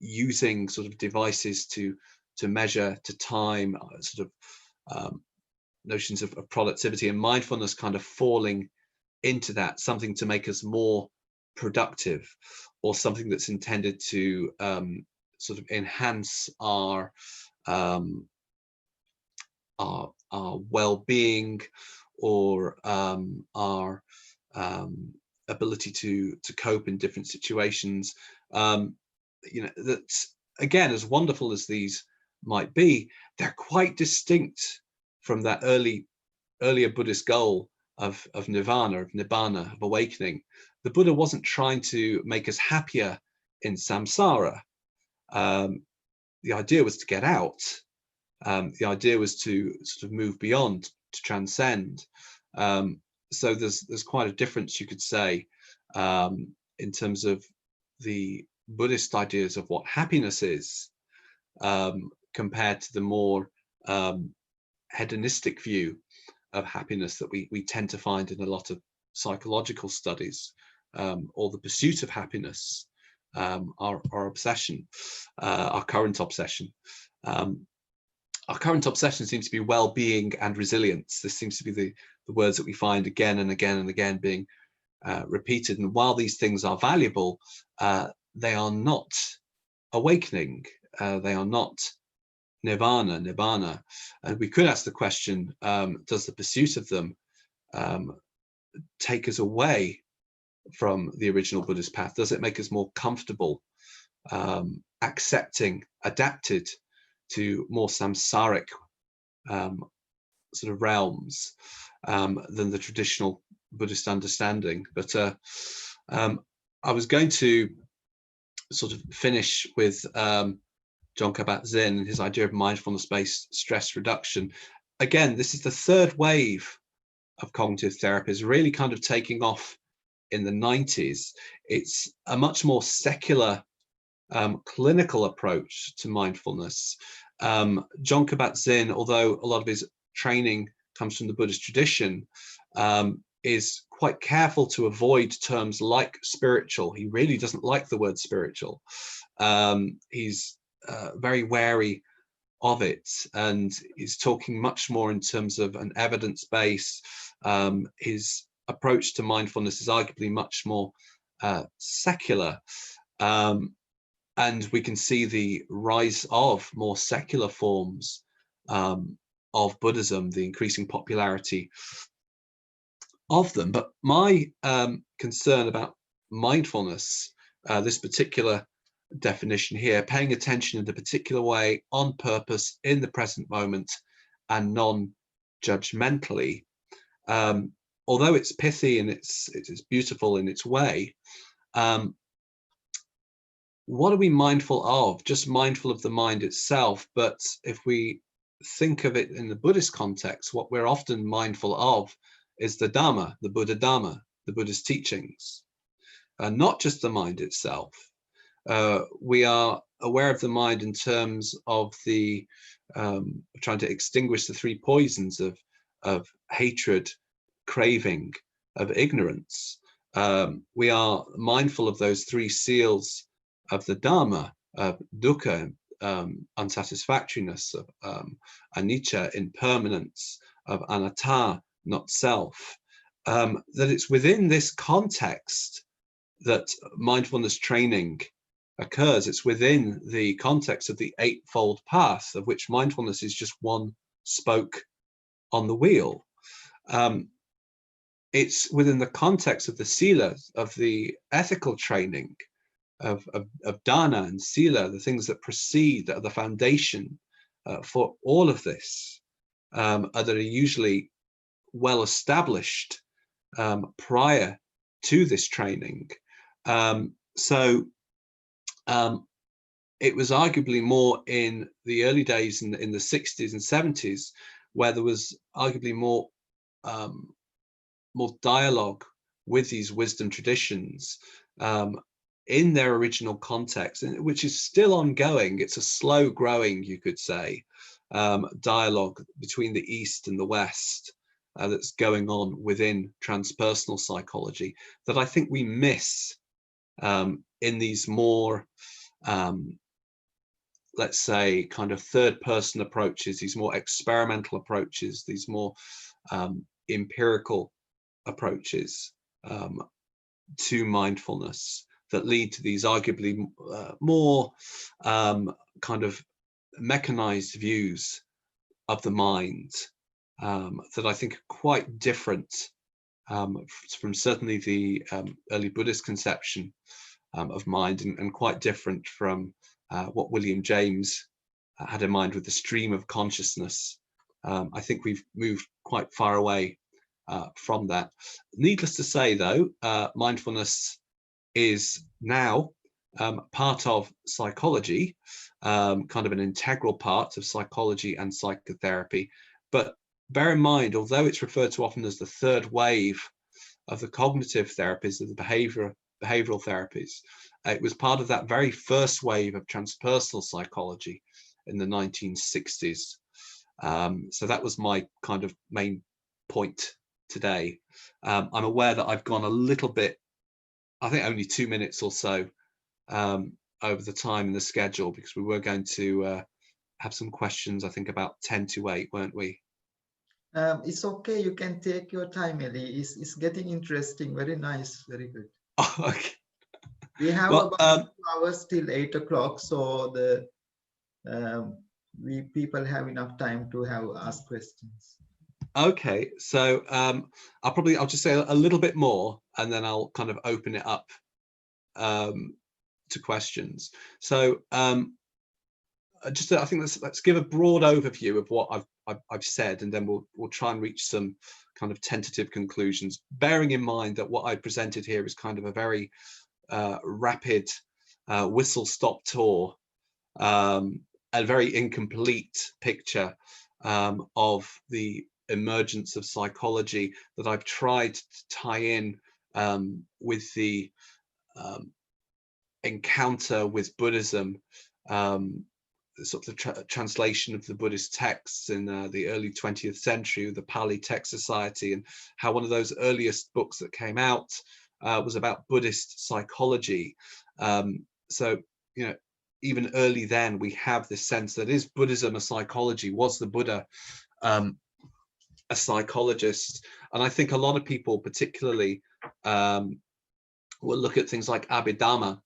Speaker 2: using sort of devices to measure, to time, sort of notions of productivity, and mindfulness kind of falling into that, something to make us more productive, or something that's intended to sort of enhance our well-being, or our ability to cope in different situations. You know, that again, as wonderful as these might be, they're quite distinct from that earlier Buddhist goal of nirvana, of nibbana, of awakening. The Buddha wasn't trying to make us happier in samsara. The idea was to get out. The idea was to sort of move beyond, to transcend. So there's quite a difference, you could say, in terms of the Buddhist ideas of what happiness is, compared to the more hedonistic view of happiness that we tend to find in a lot of psychological studies, or the pursuit of happiness, our obsession, our current obsession. Our current obsession seems to be well-being and resilience. This seems to be the words that we find again and again and again being repeated. And while these things are valuable, they are not awakening. They are not nibbana. And we could ask the question, does the pursuit of them take us away from the original Buddhist path? Does it make us more comfortable, accepting, adapted to more samsaric sort of realms than the traditional Buddhist understanding? But I was going to sort of finish with Jon Kabat-Zinn and his idea of mindfulness-based stress reduction. Again, this is the third wave of cognitive therapy, is really kind of taking off in the 90s. It's a much more secular, clinical approach to mindfulness. Jon Kabat-Zinn, although a lot of his training comes from the Buddhist tradition, is quite careful to avoid terms like spiritual. He really doesn't like the word spiritual. He's very wary of it, and he's talking much more in terms of an evidence base. His approach to mindfulness is arguably much more secular, and we can see the rise of more secular forms of Buddhism, the increasing popularity of them. But my concern about mindfulness, this particular definition here, paying attention in a particular way, on purpose, in the present moment, and non-judgmentally, although it's pithy and it's beautiful in its way, what are we mindful of? Just mindful of the mind itself. But if we think of it in the Buddhist context, what we're often mindful of is the Dhamma, the Buddha Dhamma, the Buddhist teachings, not just the mind itself. We are aware of the mind in terms of the trying to extinguish the three poisons of hatred, craving, of ignorance. We are mindful of those three seals of the Dhamma, of dukkha, unsatisfactoriness, of anicca, impermanence, of anatta, not self. That it's within this context that mindfulness training occurs. It's within the context of the Eightfold Path, of which mindfulness is just one spoke on the wheel. It's within the context of the sila, of the ethical training, of dana and sila, the things that precede, that are the foundation for all of this, that are usually well established prior to this training. So it was arguably more in the early days, in the 60s and 70s, where there was arguably more dialogue with these wisdom traditions in their original context, which is still ongoing. It's a slow growing, you could say, dialogue between the East and the West that's going on within transpersonal psychology, that I think we miss in these more, let's say, kind of third person approaches, these more experimental approaches, these more empirical approaches to mindfulness, that lead to these arguably more kind of mechanized views of the mind, that I think are quite different from certainly the early Buddhist conception of mind, and quite different from what William James had in mind with the stream of consciousness. I think we've moved quite far away from that. Needless to say, though, mindfulness is now part of psychology, kind of an integral part of psychology and psychotherapy. But bear in mind, although it's referred to often as the third wave of the cognitive therapies, of the behavioral therapies, it was part of that very first wave of transpersonal psychology in the 1960s. So that was my kind of main point today. I'm aware that I've gone a little bit, I think only 2 minutes or so over the time in the schedule, because we were going to have some questions, I think about 10 to 8, weren't we?
Speaker 1: It's okay, you can take your time, Ellie. It's getting interesting. Very nice, very good.
Speaker 2: Oh, okay.
Speaker 1: We have
Speaker 2: Well,
Speaker 1: about 2 hours till 8 o'clock, so the people have enough time to ask questions.
Speaker 2: Okay, so I'll just say a little bit more, and then I'll kind of open it up to questions. So I think let's give a broad overview of what I've said, and then we'll try and reach some kind of tentative conclusions, bearing in mind that what I presented here is kind of a very rapid whistle-stop tour, a very incomplete picture of the emergence of psychology that I've tried to tie in with the encounter with Buddhism, sort of the translation of the Buddhist texts in the early 20th century, the Pali Text Society, and how one of those earliest books that came out was about Buddhist psychology. So, you know, even early then, we have this sense that is Buddhism a psychology? Was the Buddha a psychologist? And I think a lot of people particularly will look at things like Abhidhamma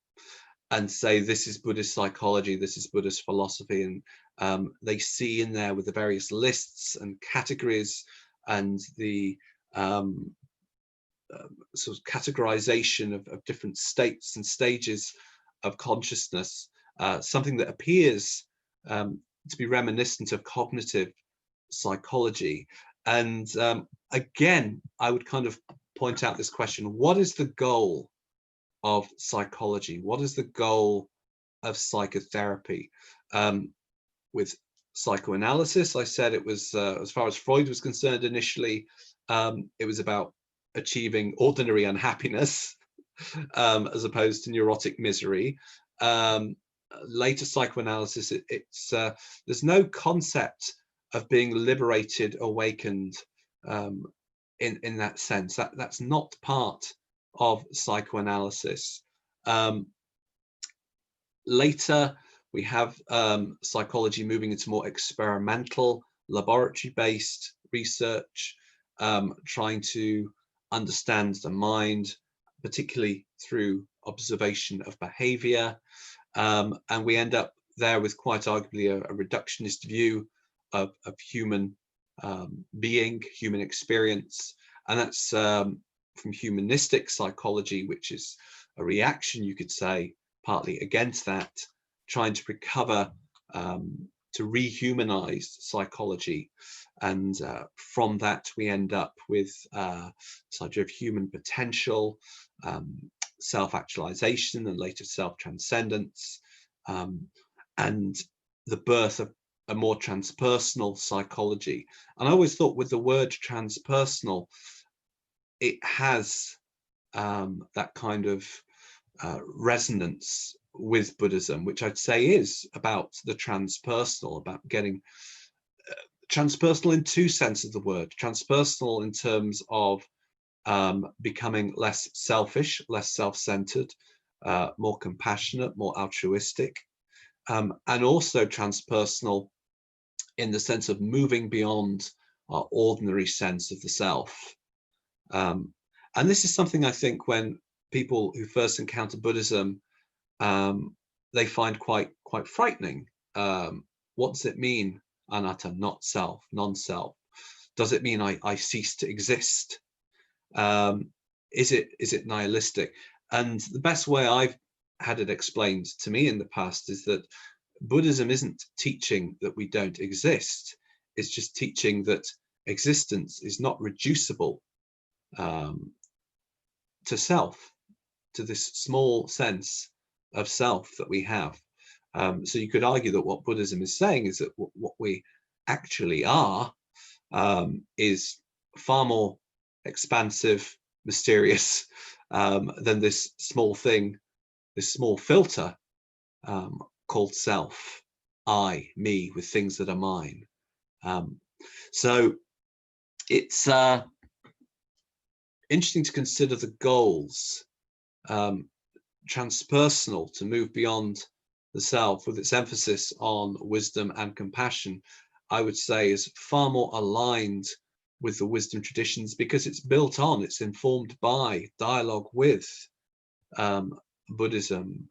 Speaker 2: and say, this is Buddhist psychology, this is Buddhist philosophy, and they see in there with the various lists and categories and the sort of categorization of different states and stages of consciousness, something that appears to be reminiscent of cognitive psychology. And again, I would kind of point out this question: what is the goal of psychology? What is the goal of psychotherapy? With psychoanalysis, I said it was, as far as Freud was concerned initially, it was about achieving ordinary unhappiness as opposed to neurotic misery. Later psychoanalysis, there's no concept of being liberated, awakened in that sense. That's not part of psychoanalysis. Later, we have psychology moving into more experimental, laboratory-based research, trying to understand the mind, particularly through observation of behavior. And we end up there with quite arguably a reductionist view of human being, human experience. And that's from humanistic psychology, which is a reaction, you could say, partly against that, trying to recover, to rehumanize psychology. And from that, we end up with this idea of human potential, self-actualization, and later self-transcendence, and the birth of a more transpersonal psychology. And I always thought with the word transpersonal, it has that kind of resonance with Buddhism, which I'd say is about the transpersonal, about getting transpersonal in two senses of the word. Transpersonal in terms of becoming less selfish, less self-centered, more compassionate, more altruistic, and also transpersonal in the sense of moving beyond our ordinary sense of the self. And this is something I think when people who first encounter Buddhism, they find quite frightening. What does it mean, anatta, not self, non-self? Does it mean I cease to exist? Is it nihilistic? And the best way I've had it explained to me in the past is that Buddhism isn't teaching that we don't exist. It's just teaching that existence is not reducible to self, to this small sense of self that we have. So you could argue that what Buddhism is saying is that what we actually are is far more expansive, mysterious than this small thing, this small filter called self, I, me, with things that are mine. So it's interesting to consider the goals. Transpersonal, to move beyond the self, with its emphasis on wisdom and compassion, I would say is far more aligned with the wisdom traditions, because it's built on, it's informed by dialogue with Buddhism,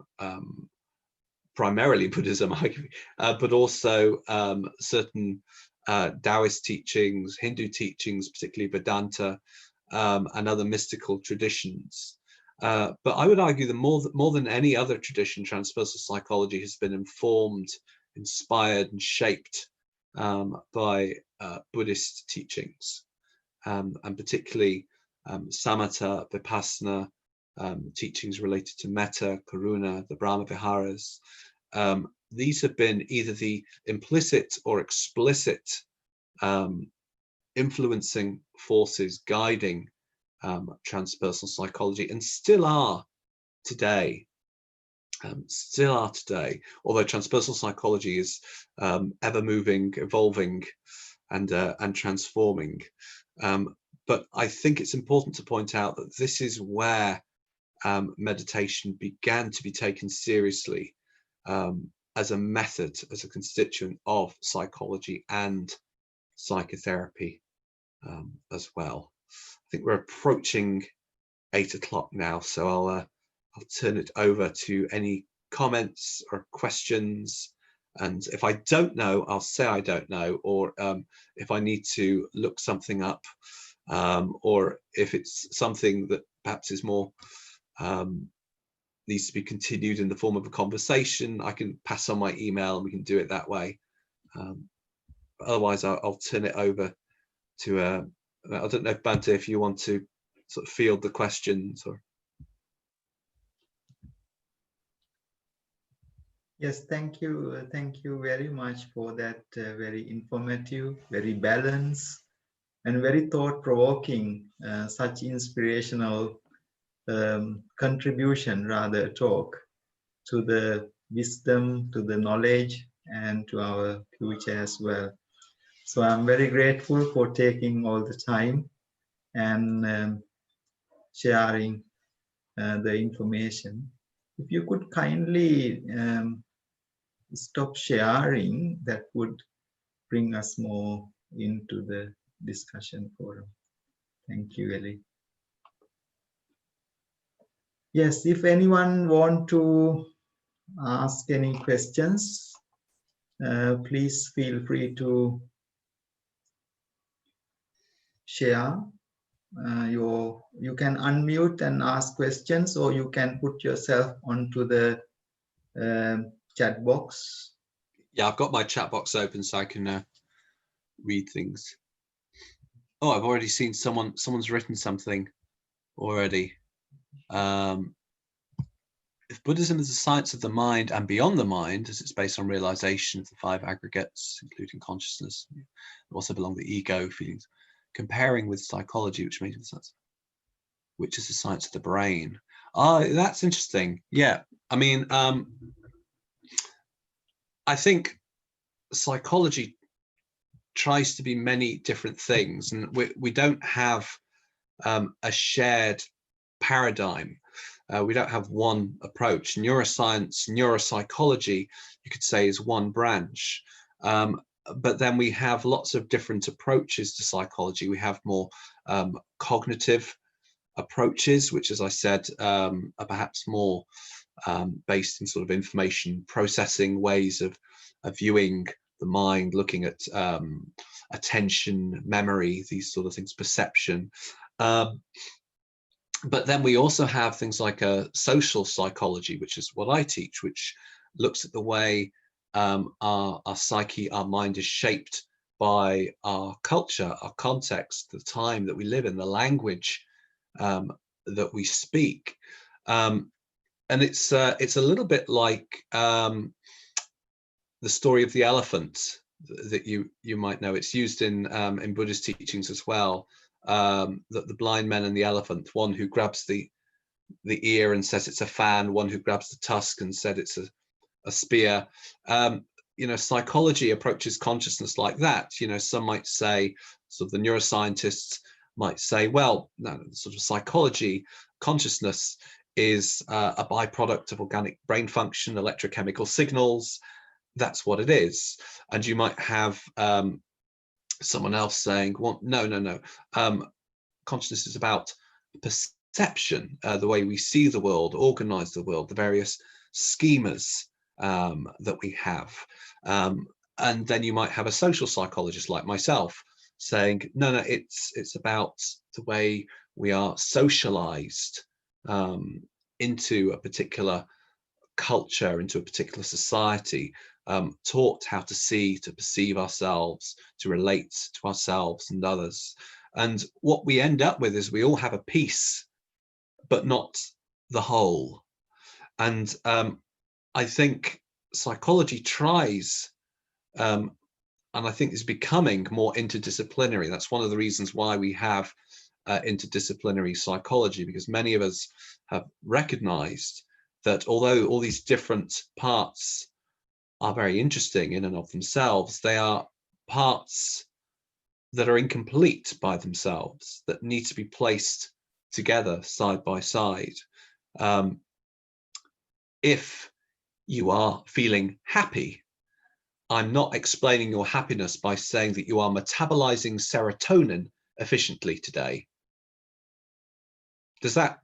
Speaker 2: primarily Buddhism, but also certain Taoist teachings, Hindu teachings, particularly Vedanta, and other mystical traditions. But I would argue that more than any other tradition, transpersonal psychology has been informed, inspired, and shaped by Buddhist teachings, and particularly samatha, vipassana, teachings related to metta, karuna, the Brahma Viharas. These have been either the implicit or explicit influencing forces guiding transpersonal psychology, and still are today. Although transpersonal psychology is ever moving, evolving, and transforming. But I think it's important to point out that this is where meditation began to be taken seriously as a method, as a constituent of psychology and psychotherapy as well. I think we're approaching 8 o'clock now, so I'll turn it over to any comments or questions. And if I don't know, I'll say I don't know, or if I need to look something up, or if it's something that perhaps is more needs to be continued in the form of a conversation, I can pass on my email and we can do it that way. Otherwise, I'll turn it over to, I don't know if Bante, if you want to sort of field the questions or.
Speaker 1: Yes, thank you. Thank you very much for that very informative, very balanced, and very thought-provoking, such inspirational contribution, rather, talk to the wisdom, to the knowledge, and to our future as well. So I'm very grateful for taking all the time and sharing the information. If you could kindly stop sharing, that would bring us more into the discussion forum. Thank you, Ellie. Yes, if anyone want to ask any questions, please feel free to share. You can unmute and ask questions, or you can put yourself onto the chat box.
Speaker 2: Yeah, I've got my chat box open so I can read things. Oh, I've already seen someone's written something already. If Buddhism is a science of the mind and beyond the mind, as it's based on realization of the 5 aggregates, including consciousness, also belong the ego, feelings, comparing with psychology, which makes sense, which is the science of the brain. That's interesting. Yeah, I mean, I think psychology tries to be many different things, and we don't have a shared paradigm. We don't have one approach. Neuroscience, neuropsychology, you could say, is one branch. But then we have lots of different approaches to psychology. We have more cognitive approaches, which, as I said, are perhaps more based in sort of information processing ways of viewing the mind, looking at attention, memory, these sort of things, perception. But then we also have things like social psychology, which is what I teach, which looks at the way our psyche, our mind is shaped by our culture, our context, the time that we live in, the language that we speak. And it's a little bit like the story of the elephant that you might know. It's used in Buddhist teachings as well. That the blind men and the elephant, one who grabs the ear and says it's a fan, one who grabs the tusk and said it's a spear. You know, psychology approaches consciousness like that. You know, some might say, sort of the neuroscientists might say, well, no, sort of psychology, consciousness is a byproduct of organic brain function, electrochemical signals. That's what it is. And you might have someone else saying, well, no. Consciousness is about perception, the way we see the world, organize the world, the various schemas that we have. And then you might have a social psychologist like myself saying, no, it's about the way we are socialized into a particular culture, into a particular society, taught how to see, to perceive ourselves, to relate to ourselves and others. And what we end up with is we all have a piece, but not the whole. And I think psychology tries, and I think is becoming more interdisciplinary. That's one of the reasons why we have interdisciplinary psychology, because many of us have recognized that although all these different parts are very interesting in and of themselves, they are parts that are incomplete by themselves, that need to be placed together side by side. If you are feeling happy, I'm not explaining your happiness by saying that you are metabolizing serotonin efficiently today. That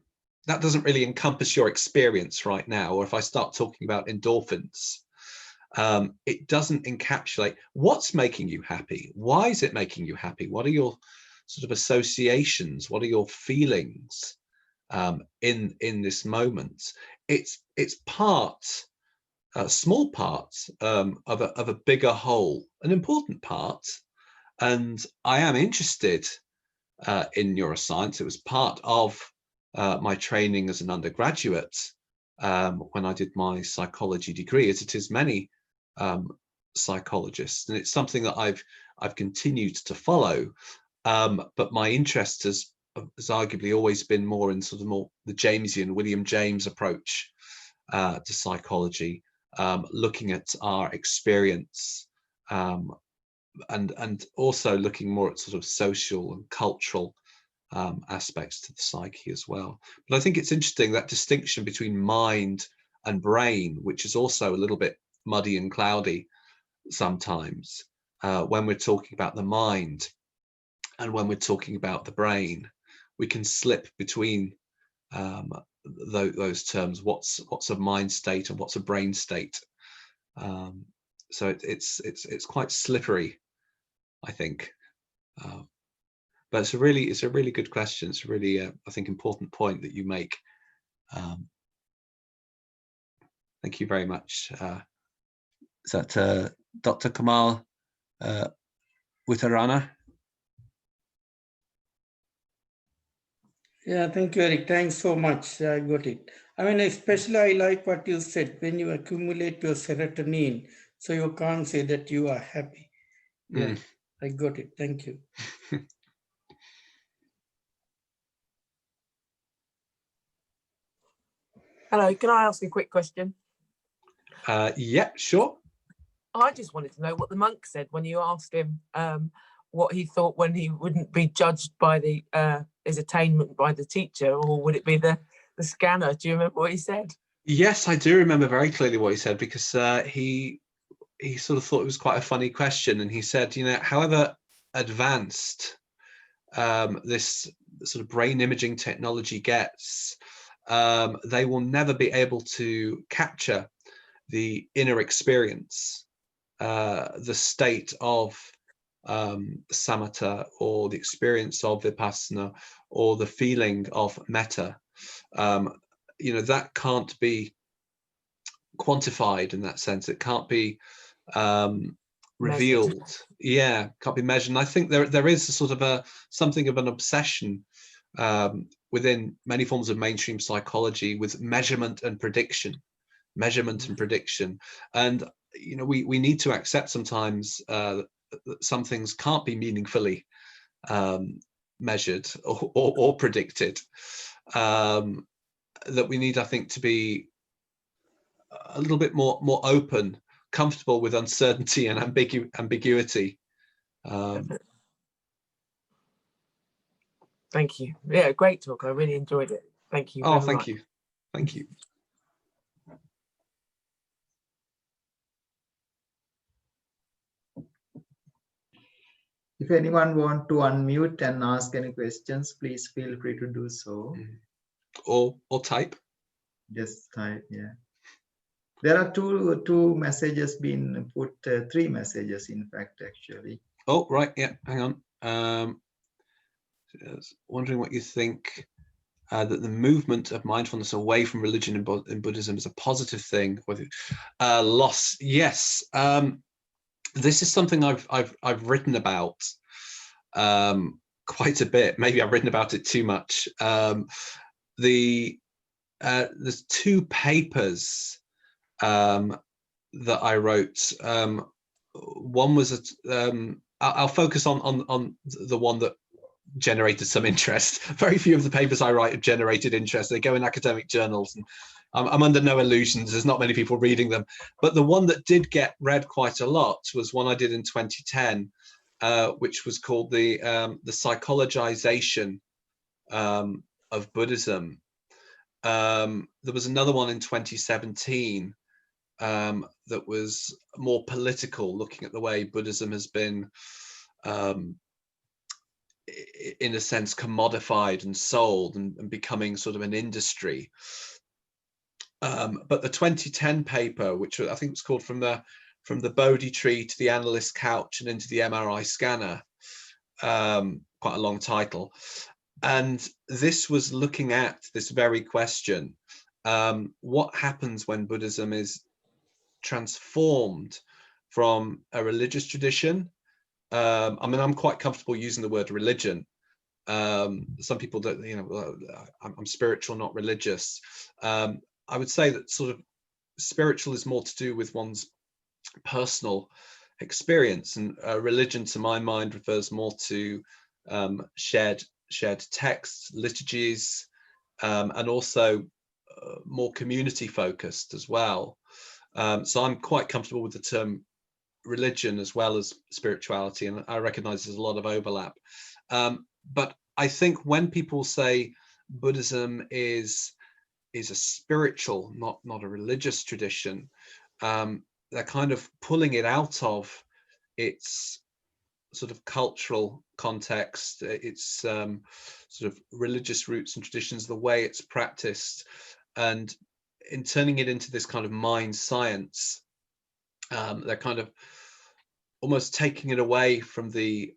Speaker 2: doesn't really encompass your experience right now. Or if I start talking about endorphins, it doesn't encapsulate what's making you happy. Why is it making you happy? What are your sort of associations? What are your feelings in this moment? It's part, a small part of a bigger whole, an important part. And I am interested in neuroscience. It was part of my training as an undergraduate when I did my psychology degree, as it is many psychologists, and it's something that I've continued to follow. But my interest has arguably always been more in sort of more the Jamesian, William James approach to psychology, looking at our experience, and also looking more at sort of social and cultural aspects to the psyche as well. But I think it's interesting, that distinction between mind and brain, which is also a little bit muddy and cloudy sometimes when we're talking about the mind and when we're talking about the brain. We can slip between those terms. What's a mind state and what's a brain state? So it's quite slippery, I think. But it's a really good question. It's a really I think important point that you make. Thank you very much. Is that Dr. Kamal Witharana?
Speaker 3: Yeah, thank you, Eric. Thanks so much. I got it. I mean, especially I like what you said, when you accumulate your serotonin, so you can't say that you are happy. Yeah, I got it. Thank you.
Speaker 4: Hello, can I ask a quick question?
Speaker 2: Yeah, sure.
Speaker 4: I just wanted to know what the monk said when you asked him what he thought when he wouldn't be judged by his attainment by the teacher, or would it be the scanner? Do you remember what he said?
Speaker 2: Yes, I do remember very clearly what he said, because he sort of thought it was quite a funny question, and he said, you know, however advanced this sort of brain imaging technology gets, they will never be able to capture the inner experience, the state of samatha, or the experience of vipassana, or the feeling of metta, you know, that can't be quantified in that sense. It can't be revealed.
Speaker 4: Measured.
Speaker 2: Yeah, can't be measured. And I think there is a sort of something of an obsession within many forms of mainstream psychology with measurement and prediction. And you know, we need to accept sometimes that some things can't be meaningfully measured or predicted. That we need, I think, to be a little bit more open, comfortable with uncertainty and ambiguity.
Speaker 4: Thank you. Yeah, great talk. I really enjoyed it. Thank you.
Speaker 2: Oh,
Speaker 4: very much.
Speaker 2: Thank you.
Speaker 1: If anyone want to unmute and ask any questions, please feel free to do so.
Speaker 2: Or type.
Speaker 1: Just type, yeah. There are two messages being put, 3 messages in fact, actually.
Speaker 2: Oh, right, yeah, hang on. Just wondering what you think that the movement of mindfulness away from religion in Buddhism is a positive thing. Loss, yes. This is something I've written about quite a bit. Maybe I've written about it too much. There's 2 papers that I wrote. One was I'll focus on the one that generated some interest. Very few of the papers I write have generated interest. They go in academic journals, and I'm under no illusions, there's not many people reading them. But the one that did get read quite a lot was one I did in 2010, which was called the psychologization of Buddhism. There was another one in 2017 that was more political, looking at the way Buddhism has been in a sense commodified and sold and becoming sort of an industry. But the 2010 paper, which I think was called From the Bodhi Tree to the Analyst's Couch and into the MRI Scanner, quite a long title, and this was looking at this very question: what happens when Buddhism is transformed from a religious tradition? I mean, I'm quite comfortable using the word religion. Some people don't, you know, I'm spiritual, not religious. I would say that sort of spiritual is more to do with one's personal experience, and religion, to my mind, refers more to shared texts, liturgies, and also more community focused as well. So I'm quite comfortable with the term religion as well as spirituality, and I recognize there's a lot of overlap. But I think when people say Buddhism is a spiritual, not a religious tradition, they're kind of pulling it out of its sort of cultural context, its sort of religious roots and traditions, the way it's practiced, and in turning it into this kind of mind science, they're kind of almost taking it away from the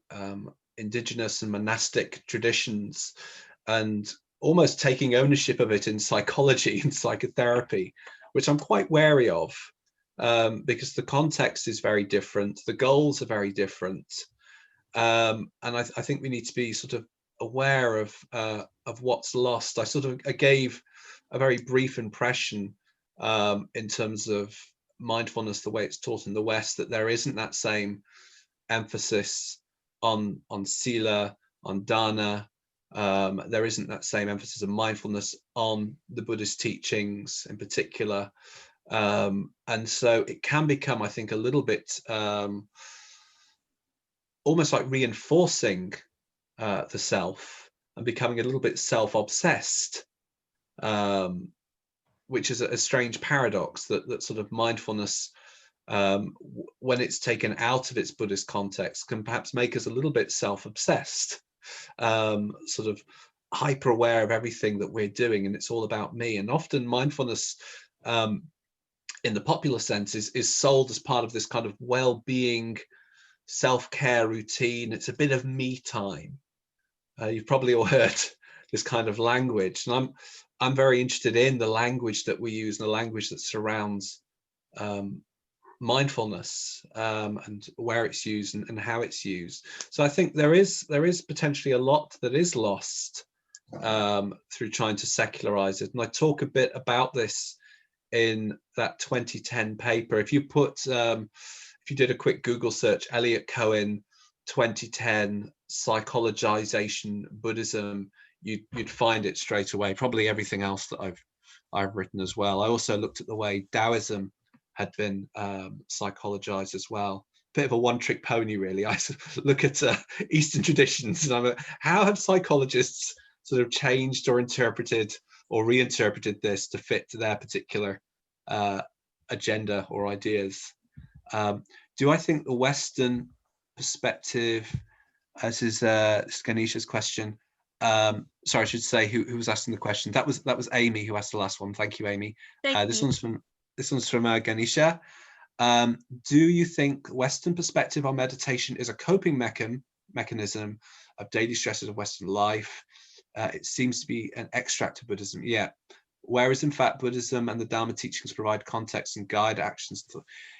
Speaker 2: indigenous and monastic traditions and almost taking ownership of it in psychology and psychotherapy, which I'm quite wary of, because the context is very different, the goals are very different, and I think we need to be sort of aware of what's lost. I gave a very brief impression in terms of mindfulness, the way it's taught in the West, that there isn't that same emphasis on sila, on dana. There isn't that same emphasis of mindfulness on the Buddhist teachings in particular. And so it can become, I think, a little bit almost like reinforcing the self and becoming a little bit self-obsessed, which is a strange paradox, that sort of mindfulness, when it's taken out of its Buddhist context, can perhaps make us a little bit self-obsessed, sort of hyper aware of everything that we're doing, and it's all about me. And often mindfulness, in the popular sense, is sold as part of this kind of well-being self-care routine. It's a bit of me time. You've probably all heard this kind of language, and I'm very interested in the language that we use and the language that surrounds mindfulness, and where it's used and how it's used. So I think there is potentially a lot that is lost through trying to secularize it, and I talk a bit about this in that 2010 paper. If you put if you did a quick Google search, Elliot Cohen 2010 psychologization Buddhism, you'd find it straight away. Probably everything else that I've written as well. I also looked at the way Taoism had been psychologized as well. Bit of a one-trick pony, really. I look at Eastern traditions, and I'm like, how have psychologists sort of changed or interpreted or reinterpreted this to fit to their particular agenda or ideas? Do I think the Western perspective, as isGanisha's question, sorry, I should say who was asking the question. That was Amy who asked the last one. Thank you, Amy. This one's from Ganisha. Do you think Western perspective on meditation is a coping mechanism of daily stresses of Western life? It seems to be an extract of Buddhism. Yeah. Whereas in fact, Buddhism and the Dhamma teachings provide context and guide actions.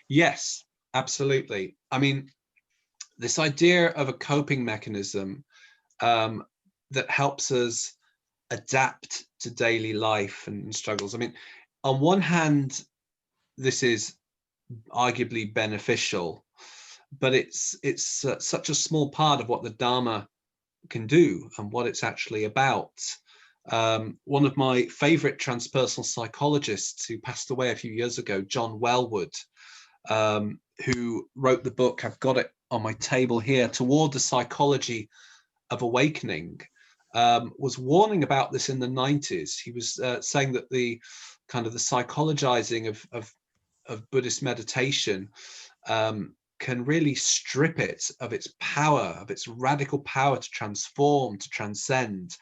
Speaker 2: Yes, absolutely. I mean, this idea of a coping mechanism that helps us adapt to daily life and struggles. I mean, on one hand, this is arguably beneficial, but it's such a small part of what the Dhamma can do and what it's actually about. One of my favorite transpersonal psychologists who passed away a few years ago, John Wellwood, who wrote the book, I've got it on my table here, Toward the Psychology of Awakening, was warning about this in the 90s. He was saying that the kind of the psychologizing of Buddhist meditation can really strip it of its power, of its radical power to transform, to transcend,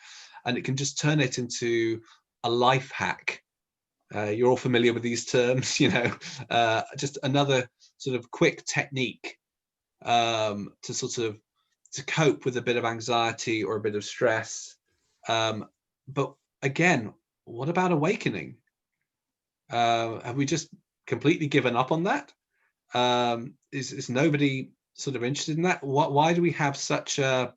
Speaker 2: and it can just turn it into a life hack. You're all familiar with these terms, you know, just another sort of quick technique to cope with a bit of anxiety or a bit of stress. But again, what about awakening? Have we just completely given up on that? Is nobody sort of interested in that? Why do we have such a,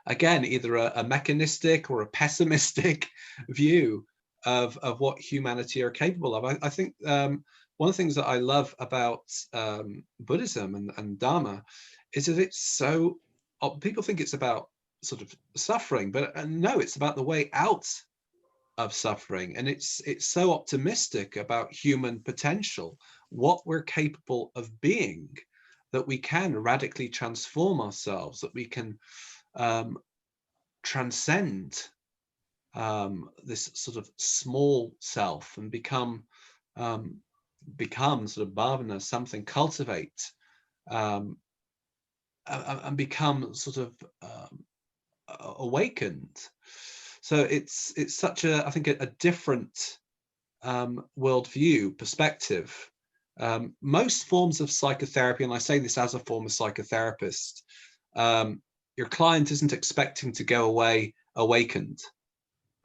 Speaker 2: again, either a mechanistic or a pessimistic view of what humanity are capable of? I think one of the things that I love about Buddhism and Dhamma is that it's so, people think it's about sort of suffering, but no, it's about the way out of suffering. And it's so optimistic about human potential, what we're capable of being, that we can radically transform ourselves, that we can transcend this sort of small self and become sort of bhavana, something, cultivate, and become sort of awakened. So it's such a, I think, a different worldview, perspective. Most forms of psychotherapy, and I say this as a former psychotherapist, your client isn't expecting to go away awakened.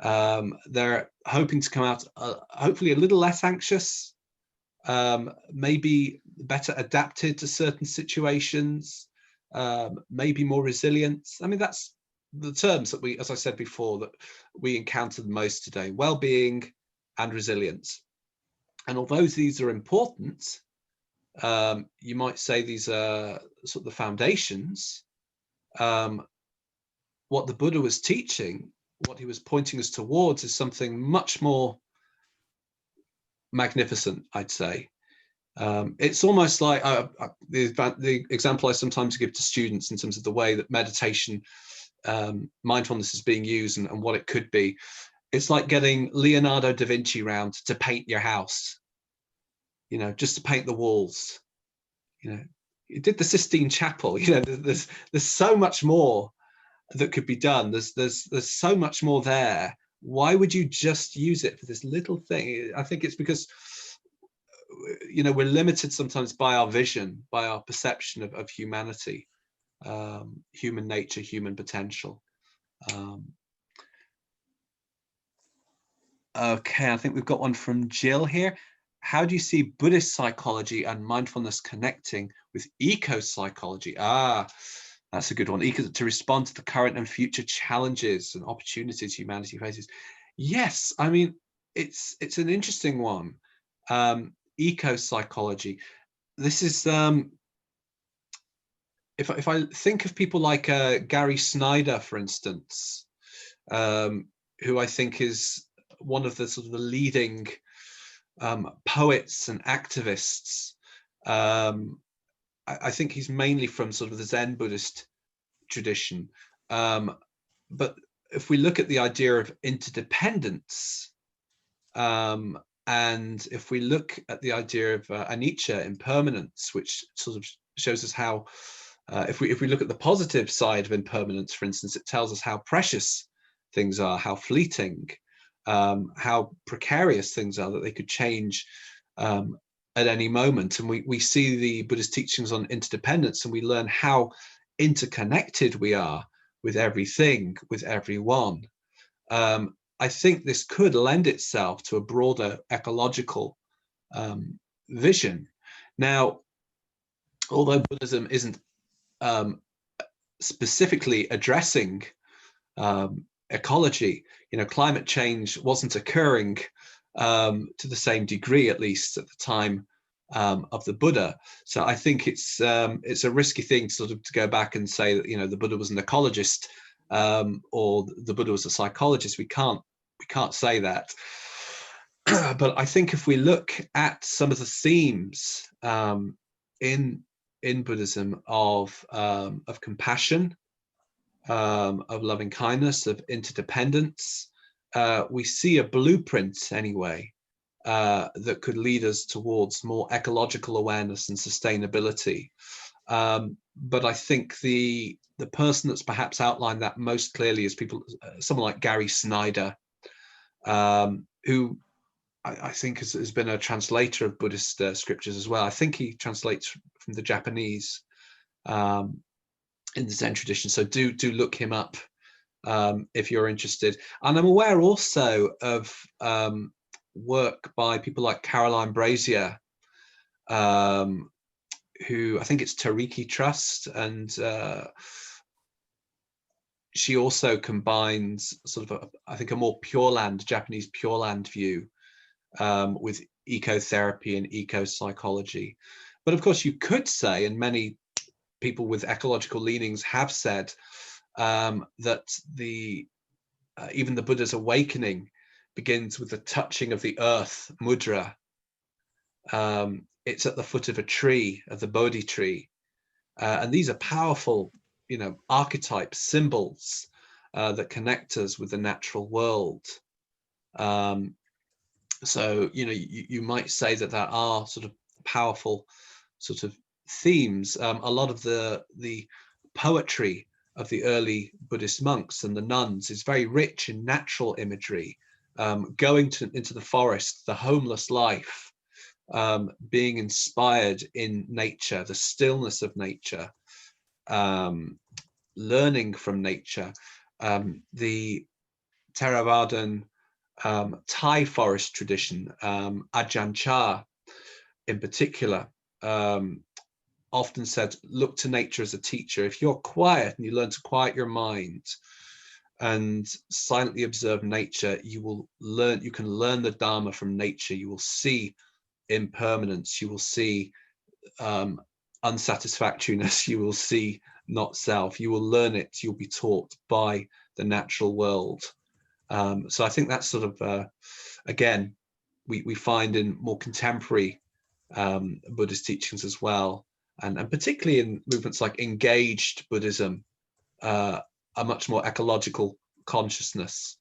Speaker 2: They're hoping to come out hopefully a little less anxious, maybe better adapted to certain situations, maybe more resilient. I mean, that's the terms that we, as I said before, that we encounter the most today: well-being and resilience. And although these are important, you might say these are sort of the foundations. What the Buddha was teaching, what he was pointing us towards, is something much more magnificent, I'd say. It's almost like the example I sometimes give to students in terms of the way that meditation, mindfulness is being used and what it could be. It's like getting Leonardo da Vinci round to paint your house, you know, just to paint the walls. You know, you did the Sistine Chapel. You know, there's so much more that could be done. There's so much more there. Why would you just use it for this little thing? I think it's because you know, we're limited sometimes by our vision, by our perception of humanity, human nature, human potential. Okay, I think we've got one from Jill here. How do you see Buddhist psychology and mindfulness connecting with eco-psychology? Ah, that's a good one. To respond to the current and future challenges and opportunities humanity faces. Yes, I mean, it's an interesting one. Eco-psychology. This is, if I think of people like Gary Snyder, for instance, who I think is one of the sort of the leading poets and activists. I think he's mainly from sort of the Zen Buddhist tradition. But if we look at the idea of interdependence, and if we look at the idea of anicca, impermanence, which sort of shows us how, if we look at the positive side of impermanence, for instance, it tells us how precious things are, how fleeting, how precarious things are, that they could change at any moment. And we see the Buddhist teachings on interdependence, and we learn how interconnected we are with everything, with everyone. I think this could lend itself to a broader ecological vision. Now, although Buddhism isn't specifically addressing ecology, you know, climate change wasn't occurring to the same degree, at least at the time of the Buddha. So I think it's a risky thing to go back and say that, you know, the Buddha was an ecologist or the Buddha was a psychologist. We can't say that. But I think if we look at some of the themes in Buddhism of compassion, of loving kindness, of interdependence, we see a blueprint anyway that could lead us towards more ecological awareness and sustainability. But I think the person that's perhaps outlined that most clearly is someone like Gary Snyder, who I think has been a translator of Buddhist scriptures as well. I think he translates from the Japanese in the Zen tradition. So do look him up if you're interested. And I'm aware also of work by people like Caroline Brazier, who I think it's Tariki Trust, and she also combines sort of I think a more Pure Land, Japanese Pure Land view with ecotherapy and eco-psychology. But of course you could say, and many people with ecological leanings have said, that even the Buddha's awakening begins with the touching of the earth, mudra. It's at the foot of a tree, of the Bodhi tree. And these are powerful, you know, archetypes, symbols that connect us with the natural world. So, you know, you might say that there are sort of powerful sort of themes. A lot of the poetry of the early Buddhist monks and the nuns is very rich in natural imagery, going into the forest, the homeless life, being inspired in nature, the stillness of nature, learning from nature. The Theravadan Thai forest tradition, Ajahn Chah in particular, often said, look to nature as a teacher. If you're quiet and you learn to quiet your mind and silently observe nature, you can learn the Dhamma from nature. You will see impermanence, you will see unsatisfactoriness, you will see not self, you will learn it, you'll be taught by the natural world. So I think that's sort of, again, we find in more contemporary Buddhist teachings as well, and particularly in movements like engaged Buddhism, a much more ecological consciousness.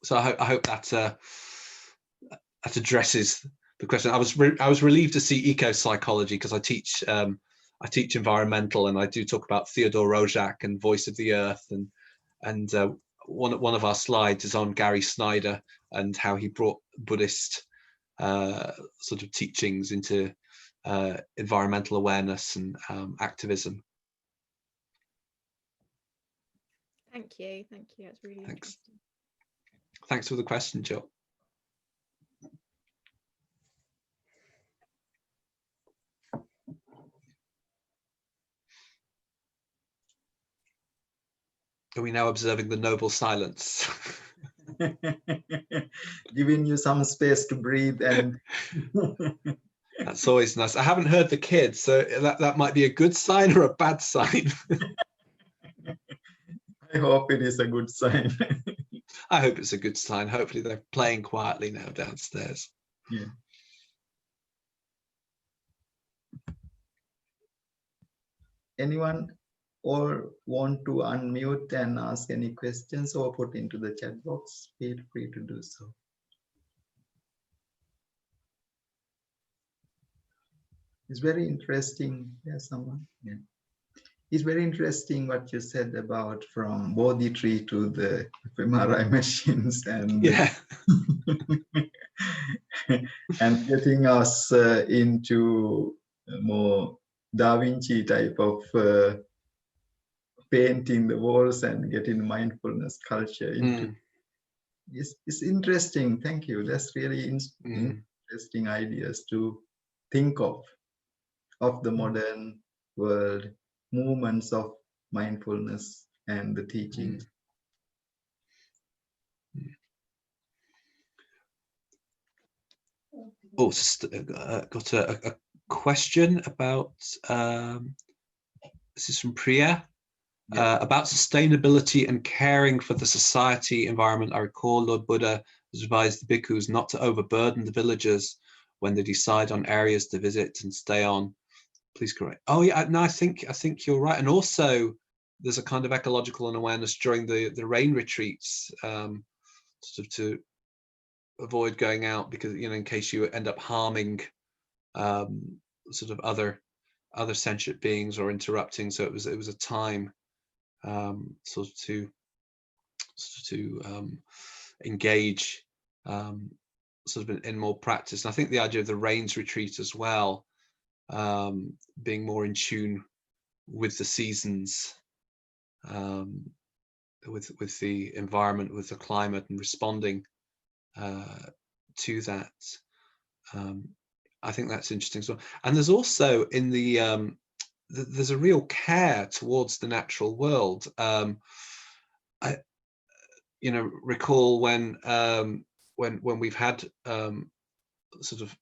Speaker 2: So I hope that that addresses the question. I was relieved to see eco-psychology, because I teach environmental, and I do talk about Theodore Roszak and Voice of the Earth, and one of our slides is on Gary Snyder and how he brought Buddhist sort of teachings into environmental awareness and activism.
Speaker 5: Thank you. That's really interesting.
Speaker 2: Thanks for the question, Jill. Are we now observing the noble silence?
Speaker 1: Giving you some space to breathe, and
Speaker 2: that's always nice. I haven't heard the kids, so that might be a good sign or a bad sign.
Speaker 1: I hope it is a good sign.
Speaker 2: I hope it's a good sign. Hopefully they're playing quietly now downstairs.
Speaker 1: Yeah. Anyone or want to unmute and ask any questions or put into the chat box, feel free to do so. It's very interesting. There's someone. Yeah. It's very interesting what you said about from Bodhi tree to the fMRI machines, and
Speaker 2: yeah,
Speaker 1: and getting us into more Da Vinci type of painting the walls and getting mindfulness culture into. It's interesting. Thank you. That's really interesting ideas to think of the modern world movements of mindfulness and the teachings.
Speaker 2: Oh, got a question about this is from Priya. About sustainability and caring for the society environment. I recall Lord Buddha has advised the bhikkhus not to overburden the villagers when they decide on areas to visit and stay on. Please correct. Oh yeah, no, I think you're right. And also there's a kind of ecological and awareness during the rain retreats, sort of to avoid going out, because in case you end up harming sort of other sentient beings or interrupting. So it was a time sort of to engage sort of in more practice. And I think the idea of the rains retreat as well, being more in tune with the seasons, with the environment, with the climate, and responding to that. I think that's interesting as well. And there's also in the there's a real care towards the natural world. I recall when we've had sort of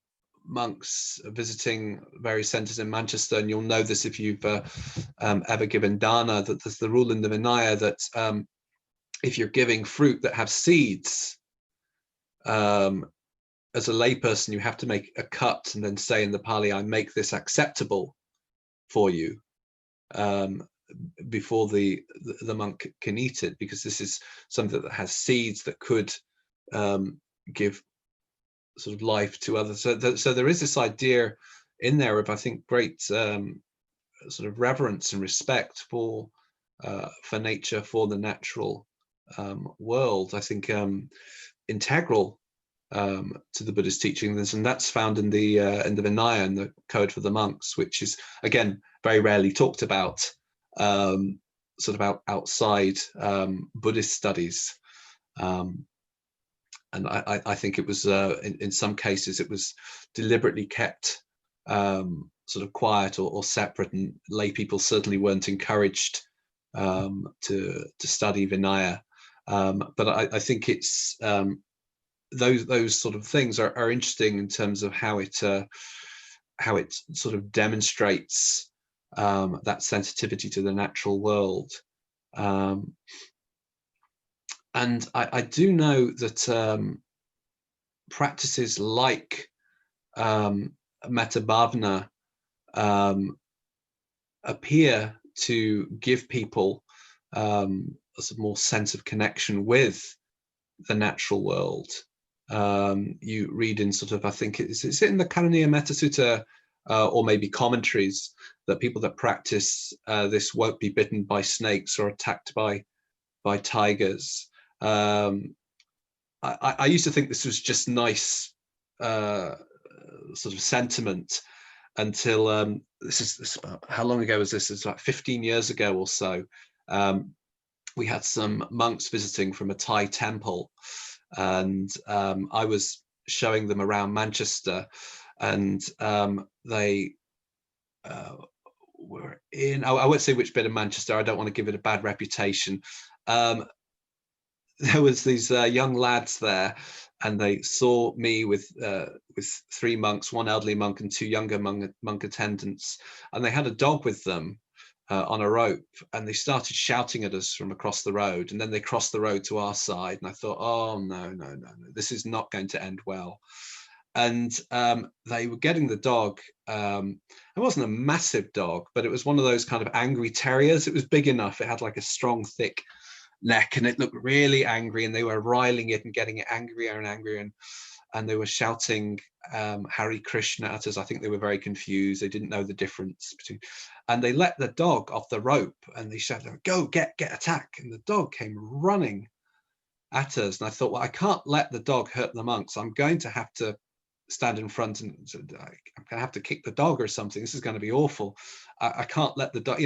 Speaker 2: monks visiting various centres in Manchester, and you'll know this if you've ever given dana, that there's the rule in the Vinaya that if you're giving fruit that have seeds, as a layperson, you have to make a cut and then say in the Pali, I make this acceptable for you, before the monk can eat it, because this is something that has seeds that could give sort of life to others. So there is this idea in there of, I think, great sort of reverence and respect for nature, for the natural world. I think integral to the Buddhist teachings, and that's found in the Vinaya and the Code for the Monks, which is again very rarely talked about, sort of outside Buddhist studies. And I think it was in some cases it was deliberately kept sort of quiet or separate, and lay people certainly weren't encouraged to study Vinaya. But I think it's those sort of things are interesting in terms of how it sort of demonstrates that sensitivity to the natural world. And I do know that practices like metta bhavana appear to give people a sort of more sense of connection with the natural world. You read in sort of, I think it's in the Karaniya Metta Sutta, or maybe commentaries, that people that practice this won't be bitten by snakes or attacked by tigers. I used to think this was just nice sort of sentiment until this is about, how long ago was this? It's like 15 years ago or so. We had some monks visiting from a Thai temple, and I was showing them around Manchester, and they were in, I won't say which bit of Manchester, I don't want to give it a bad reputation. There was these young lads there, and they saw me with 3 monks, 1 elderly monk and 2 younger monk attendants, and they had a dog with them on a rope, and they started shouting at us from across the road, and then they crossed the road to our side, and I thought, oh no, this is not going to end well. And they were getting the dog. It wasn't a massive dog, but it was one of those kind of angry terriers. It was big enough. It had like a strong, thick neck, and it looked really angry, and they were riling it and getting it angrier and angrier, and they were shouting Hare Krishna at us. I think they were very confused. They didn't know the difference between, and they let the dog off the rope, and they shouted, go, get attack, and the dog came running at us. And I thought, well, I can't let the dog hurt the monks. I'm going to have to stand in front, and I'm going to have to kick the dog or something. This is going to be awful. I can't let the dog,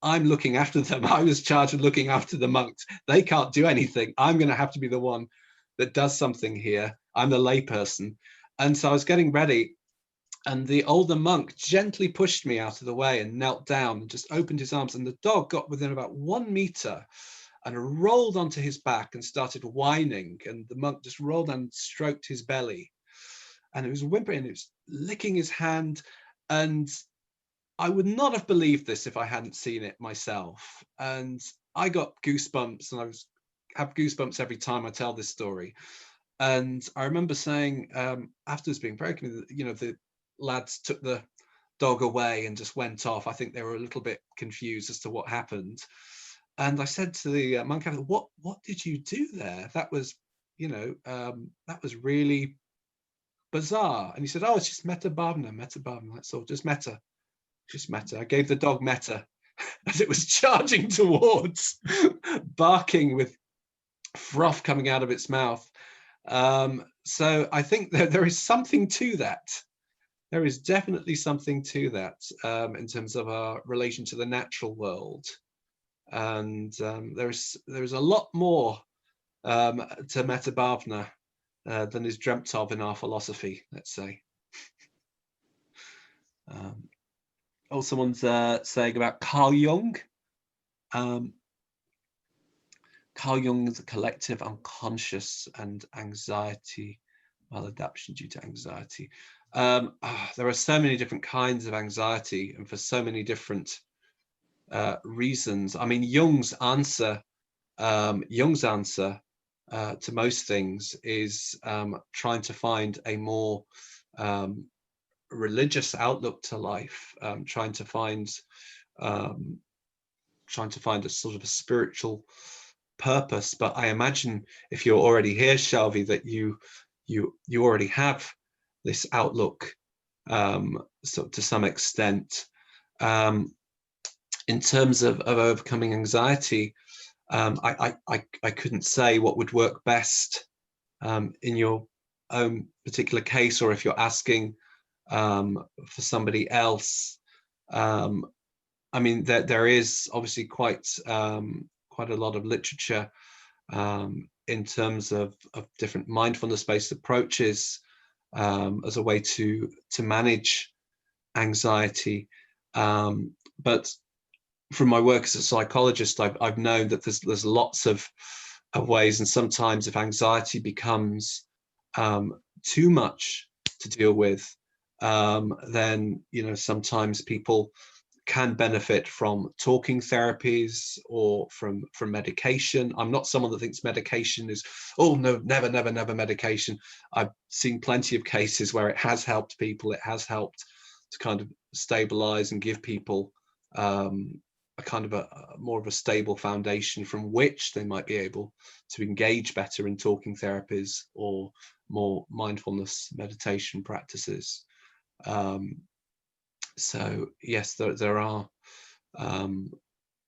Speaker 2: I'm looking after them. I was charged with looking after the monks. They can't do anything. I'm going to have to be the one that does something here. I'm the layperson. And so I was getting ready, and the older monk gently pushed me out of the way and knelt down and just opened his arms, and the dog got within about 1 meter and rolled onto his back and started whining, and the monk just rolled down and stroked his belly, and it was whimpering, it was licking his hand, and I would not have believed this if I hadn't seen it myself. And I got goosebumps, and I have goosebumps every time I tell this story. And I remember saying, afterwards, being very convinced, the lads took the dog away and just went off. I think they were a little bit confused as to what happened. And I said to the monk, what did you do there? That was, that was really bizarre. And he said, oh, it's just metta bhavana, that's all, just metta. I gave the dog metta as it was charging towards, barking with froth coming out of its mouth. So I think that there is something to that. There is definitely something to that in terms of our relation to the natural world. And there is a lot more to metta bhavana than is dreamt of in our philosophy, let's say. Someone's saying about Carl Jung. Carl Jung's collective unconscious and anxiety, maladaptation due to anxiety. There are so many different kinds of anxiety, and for so many different reasons. I mean, Jung's answer to most things is trying to find a more religious outlook to life, trying to find a sort of a spiritual purpose. But I imagine if you're already here, Shalvi, that you already have this outlook so to some extent. In terms of overcoming anxiety, I couldn't say what would work best in your own particular case, or if you're asking for somebody else. I mean, there is obviously quite a lot of literature in terms of different mindfulness-based approaches as a way to manage anxiety. But from my work as a psychologist, I've known that there's lots of ways, and sometimes if anxiety becomes too much to deal with, then sometimes people can benefit from talking therapies or from medication. I'm not someone that thinks medication is, oh no, never medication. I've seen plenty of cases where it has helped people. It has helped to kind of stabilize and give people a kind of a more of a stable foundation from which they might be able to engage better in talking therapies or more mindfulness meditation practices. So yes, there are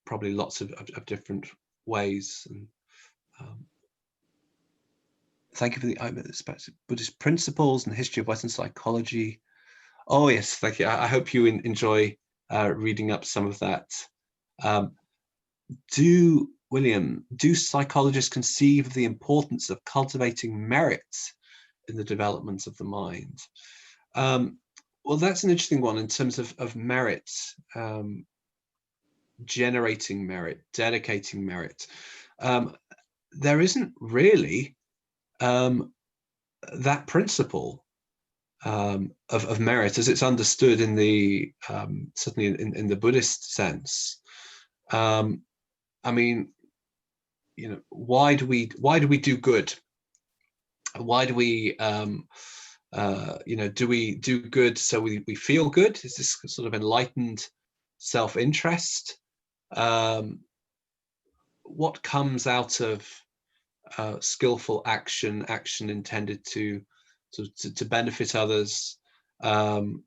Speaker 2: probably lots of different ways. And thank you for the Buddhist principles and history of Western psychology. Oh yes, thank you. I hope you enjoy reading up some of that. William, do psychologists conceive of the importance of cultivating merit in the development of the mind? Well, that's an interesting one in terms of merit, generating merit, dedicating merit. There isn't really that principle of merit as it's understood in the certainly in the Buddhist sense. I mean, you know, why do we do good? Why do we you know, do we do good so we feel good? Is this sort of enlightened self-interest? What comes out of skillful action intended to benefit others? I'm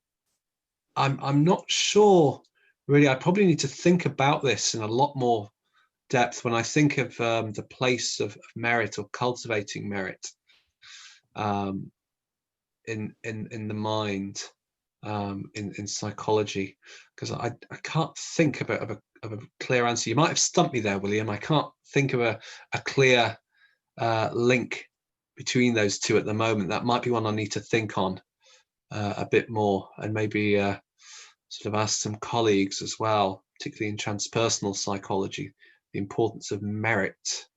Speaker 2: not sure really. I probably need to think about this in a lot more depth when I think of the place of merit or cultivating merit in the mind, in psychology, because I can't think of a clear answer. You might have stumped me there, William. I can't think of a clear link between those two at the moment. That might be one I need to think on a bit more, and maybe sort of ask some colleagues as well, particularly in transpersonal psychology, the importance of merit.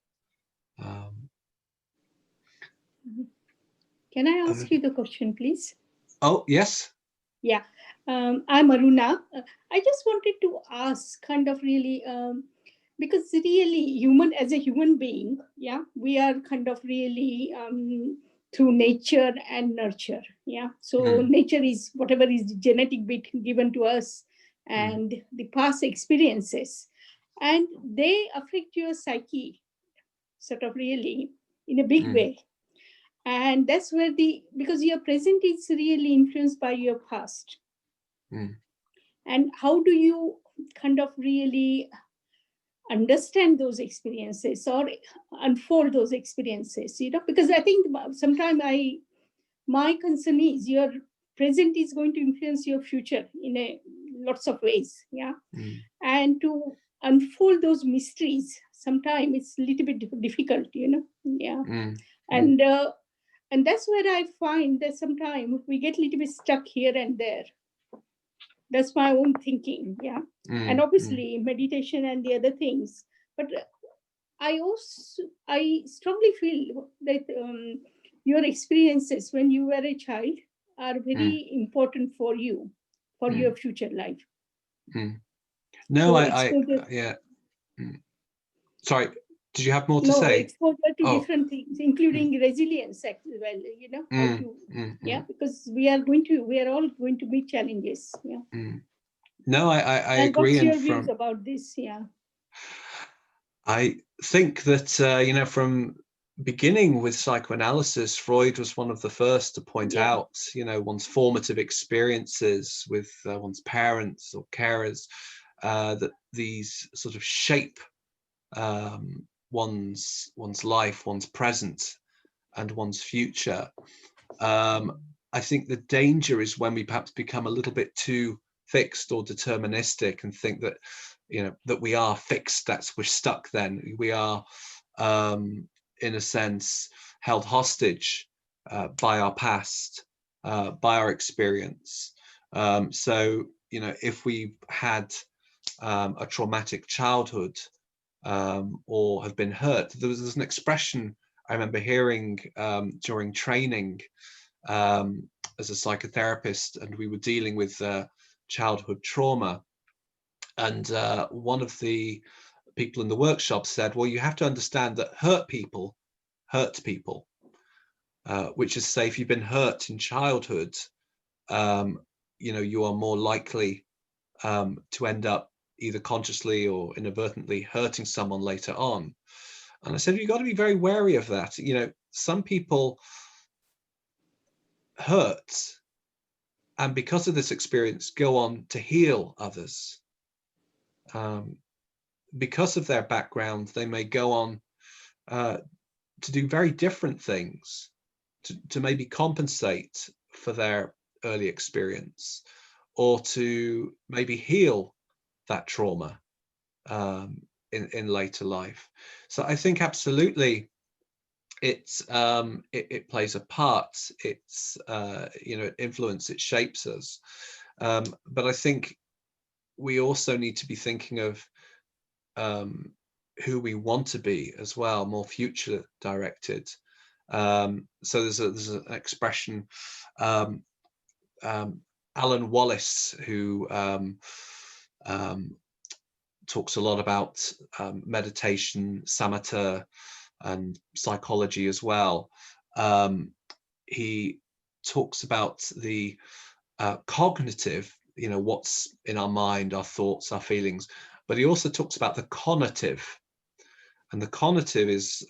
Speaker 6: Can I ask you the question, please?
Speaker 2: Oh, yes.
Speaker 6: Yeah, I'm Aruna. I just wanted to ask kind of really, because really as a human being, yeah, we are kind of really through nature and nurture. Yeah, so nature is whatever is the genetic bit given to us and the past experiences, and they affect your psyche sort of really in a big way. And that's where because your present is really influenced by your past. And how do you kind of really understand those experiences or unfold those experiences, you know? Because I think sometimes my concern is your present is going to influence your future in lots of ways, yeah? And to unfold those mysteries, sometimes it's a little bit difficult, you know? Yeah. And that's where I find that sometimes we get a little bit stuck here and there. That's my own thinking, yeah. And obviously meditation and the other things. But I strongly feel that your experiences when you were a child are very important for you, for your future life.
Speaker 2: No,
Speaker 6: so
Speaker 2: yeah. Sorry. Did you have more to say?
Speaker 6: Exposure to different things, including resilience as well, you know, how to, yeah, because we are all going to meet challenges. Yeah.
Speaker 2: No, I agree.
Speaker 6: What's your views about this? Yeah.
Speaker 2: I think that, you know, from beginning with psychoanalysis, Freud was one of the first to point out, you know, one's formative experiences with one's parents or carers, that these sort of shape one's life, one's present, and one's future. I think the danger is when we perhaps become a little bit too fixed or deterministic and think that, you know, that we are fixed, we're stuck then. We are, in a sense, held hostage by our past, by our experience. So, you know, if we had a traumatic childhood, or have been hurt. There's an expression I remember hearing during training as a psychotherapist, and we were dealing with childhood trauma. And one of the people in the workshop said, well, you have to understand that hurt people, which is to say, if you've been hurt in childhood, you know, you are more likely to end up either consciously or inadvertently hurting someone later on. And I said, you've got to be very wary of that. You know, some people hurt, and because of this experience, go on to heal others. Because of their background, they may go on do very different things to maybe compensate for their early experience, or to maybe heal that trauma in later life. So I think absolutely it plays a part. It's it influences, it shapes us. But I think we also need to be thinking of who we want to be as well, more future directed. So there's an expression, Alan Wallace, who talks a lot about meditation, samatha, and psychology as well. He talks about the cognitive, what's in our mind, our thoughts, our feelings, but he also talks about the conative. And the conative is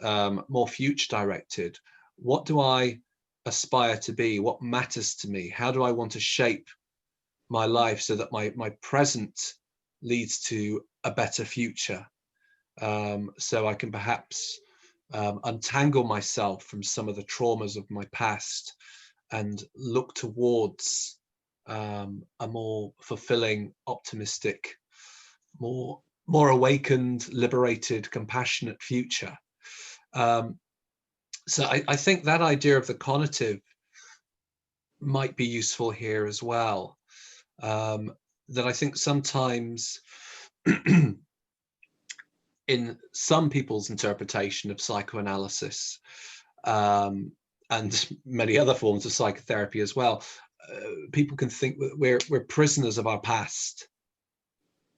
Speaker 2: more future directed. What do I aspire to be? What matters to me? How do I want to shape my life so that my present leads to a better future? So I can perhaps untangle myself from some of the traumas of my past and look towards a more fulfilling, optimistic, more awakened, liberated, compassionate future. So I think that idea of the conative might be useful here as well. That I think sometimes in some people's interpretation of psychoanalysis and many other forms of psychotherapy as well, people can think that we're prisoners of our past.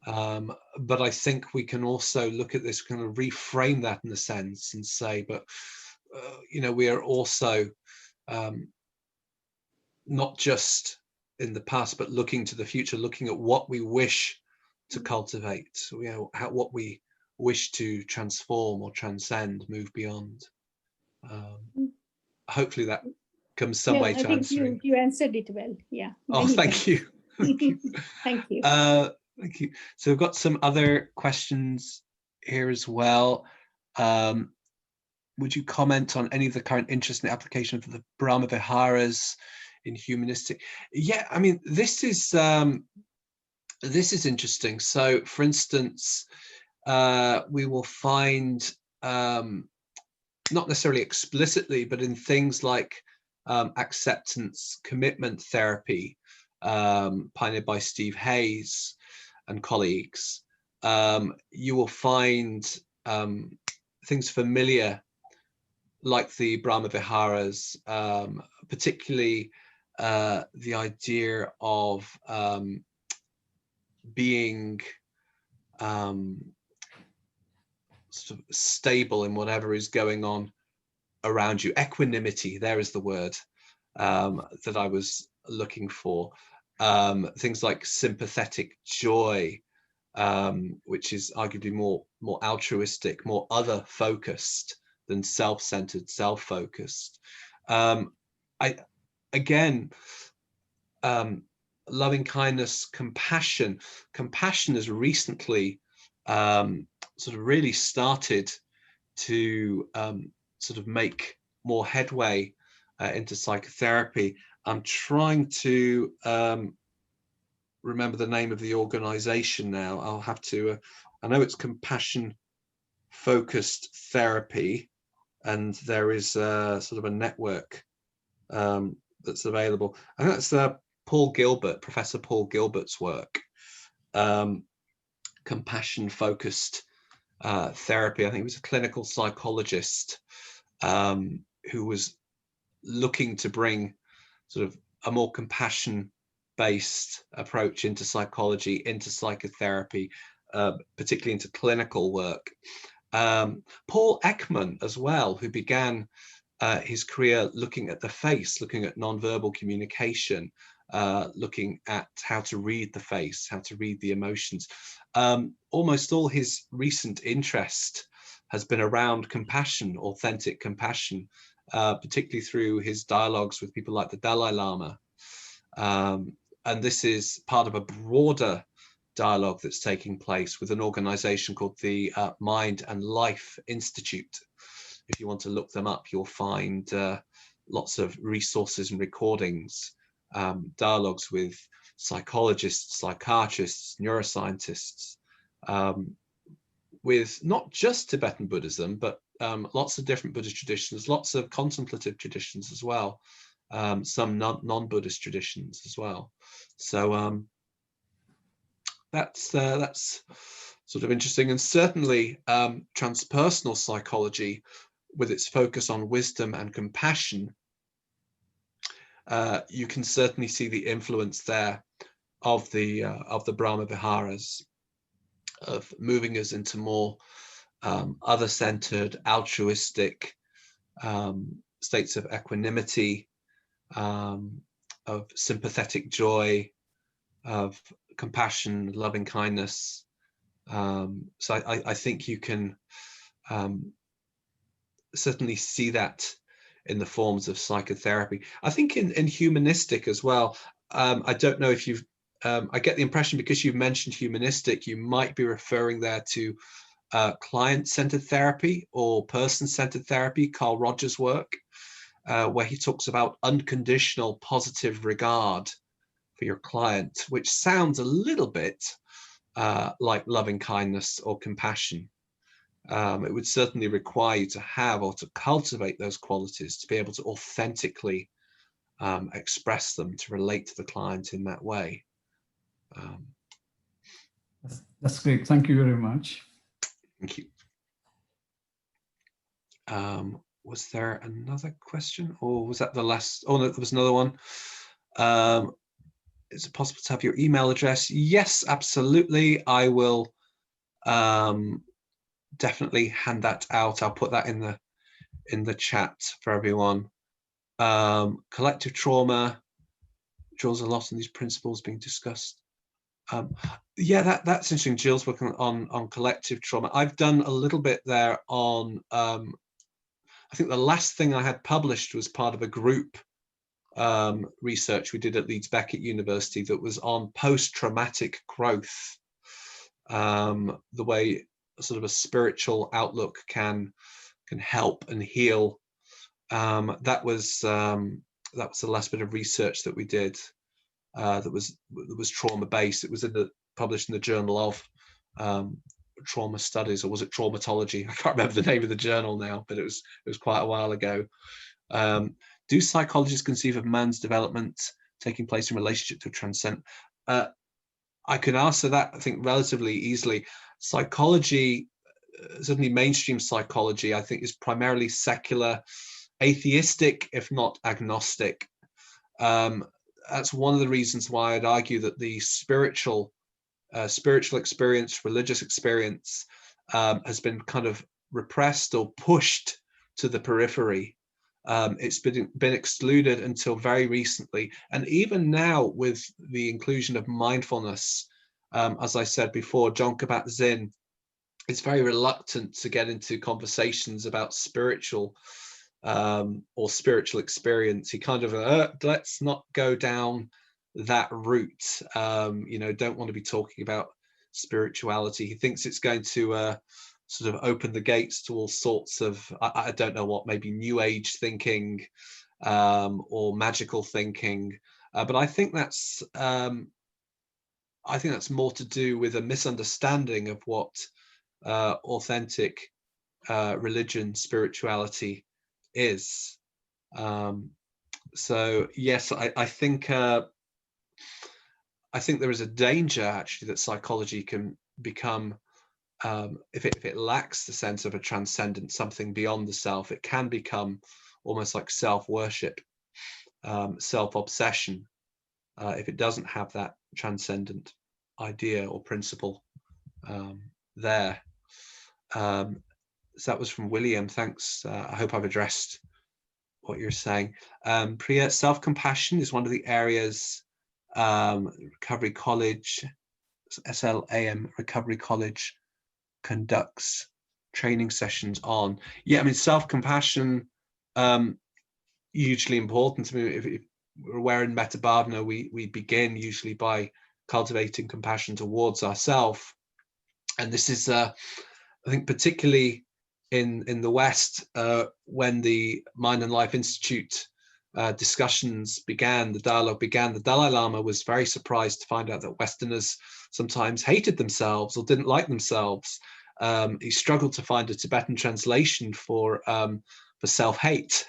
Speaker 2: But I think we can also look at this, kind of reframe that in a sense and say, but we are also not just in the past, but looking to the future, looking at what we wish to cultivate, what we wish to transform or transcend, move beyond. Hopefully that comes some way to answering.
Speaker 6: You answered it well. Yeah.
Speaker 2: Oh, thank you.
Speaker 6: Thank you. Thank you.
Speaker 2: Thank you. So we've got some other questions here as well. Would you comment on any of the current interest in the application of the Brahma Viharas in humanistic? Yeah, I mean, this is interesting. So, for instance, we will find, not necessarily explicitly, but in things like acceptance, commitment therapy, pioneered by Steve Hayes and colleagues, you will find things familiar like the Brahma Viharas, particularly the idea of being sort of stable in whatever is going on around you. Equanimity, there is the word that I was looking for. Things like sympathetic joy, which is arguably more altruistic, more other focused than self-centered, self-focused. Loving kindness, compassion. Compassion has recently sort of really started to sort of make more headway into psychotherapy. I'm trying to remember the name of the organization now. I'll have to, I know it's compassion focused therapy, and there is sort of a network that's available. I think that's Paul Gilbert, Professor Paul Gilbert's work, compassion focused therapy. I think he was a clinical psychologist who was looking to bring sort of a more compassion based approach into psychology, into psychotherapy, particularly into clinical work. Paul Ekman as well, who began his career looking at the face, looking at nonverbal communication, looking at how to read the face, how to read the emotions. Almost all his recent interest has been around compassion, authentic compassion, particularly through his dialogues with people like the Dalai Lama. And this is part of a broader dialogue that's taking place with an organization called the Mind and Life Institute, if you want to look them up, you'll find lots of resources and recordings, dialogues with psychologists, psychiatrists, neuroscientists, with not just Tibetan Buddhism, but lots of different Buddhist traditions, lots of contemplative traditions as well, some non-Buddhist traditions as well. So that's sort of interesting. And certainly transpersonal psychology, with its focus on wisdom and compassion, you can certainly see the influence there of the Brahma Viharas, of moving us into more other-centered, altruistic states of equanimity, of sympathetic joy, of compassion, loving kindness. So I think you can certainly see that in the forms of psychotherapy. I think in humanistic as well. I don't know if you've, I get the impression, because you've mentioned humanistic, you might be referring there to client-centered therapy or person-centered therapy, Carl Rogers' work, where he talks about unconditional positive regard for your client, which sounds a little bit like loving kindness or compassion. It would certainly require you to have or to cultivate those qualities to be able to authentically express them, to relate to the client in that way.
Speaker 7: That's great. Thank you very much.
Speaker 2: Thank you. Was there another question, or was that the last? Oh no, there was another one. Is it possible to have your email address? Yes, absolutely. I will definitely hand that out. I'll put that in the chat for everyone. Collective trauma draws a lot on these principles being discussed. Yeah, that's interesting. Jill's working on collective trauma. I've done a little bit there on, I think the last thing I had published was part of a group research we did at Leeds Beckett University that was on post-traumatic growth, the way sort of a spiritual outlook can help and heal. That was the last bit of research that we did. That was trauma-based. It was published in the Journal of Trauma Studies, or was it Traumatology? I can't remember the name of the journal now, but it was quite a while ago. Do psychologists conceive of man's development taking place in relationship to transcend? I can answer that, I think, relatively easily. Psychology, certainly mainstream psychology, I think is primarily secular, atheistic, if not agnostic. That's one of the reasons why I'd argue that the spiritual experience, religious experience, has been kind of repressed or pushed to the periphery. It's been excluded until very recently, and even now with the inclusion of mindfulness, as I said before, John Kabat-Zinn is very reluctant to get into conversations about spiritual or spiritual experience. He kind of let's not go down that route. Don't want to be talking about spirituality. He thinks it's going to sort of open the gates to all sorts of, I don't know what, maybe new age thinking or magical thinking. But I think that's more to do with a misunderstanding of what authentic religion, spirituality is. So yes, I think there is a danger actually that psychology can become, if it lacks the sense of a transcendent, something beyond the self, it can become almost like self-worship, self-obsession, if it doesn't have that transcendent idea or principle there. So that was from William. Thanks. I hope I've addressed what you're saying. Priya, self-compassion is one of the areas Recovery College, SLAM Recovery College conducts training sessions on. Yeah, I mean, self-compassion, hugely important. I mean, if we're aware in Metabhavana, we begin usually by cultivating compassion towards ourselves. And this is, I think, particularly in the West, when the Mind and Life Institute discussions began, the dialogue began, the Dalai Lama was very surprised to find out that Westerners sometimes hated themselves or didn't like themselves. He struggled to find a Tibetan translation for self-hate.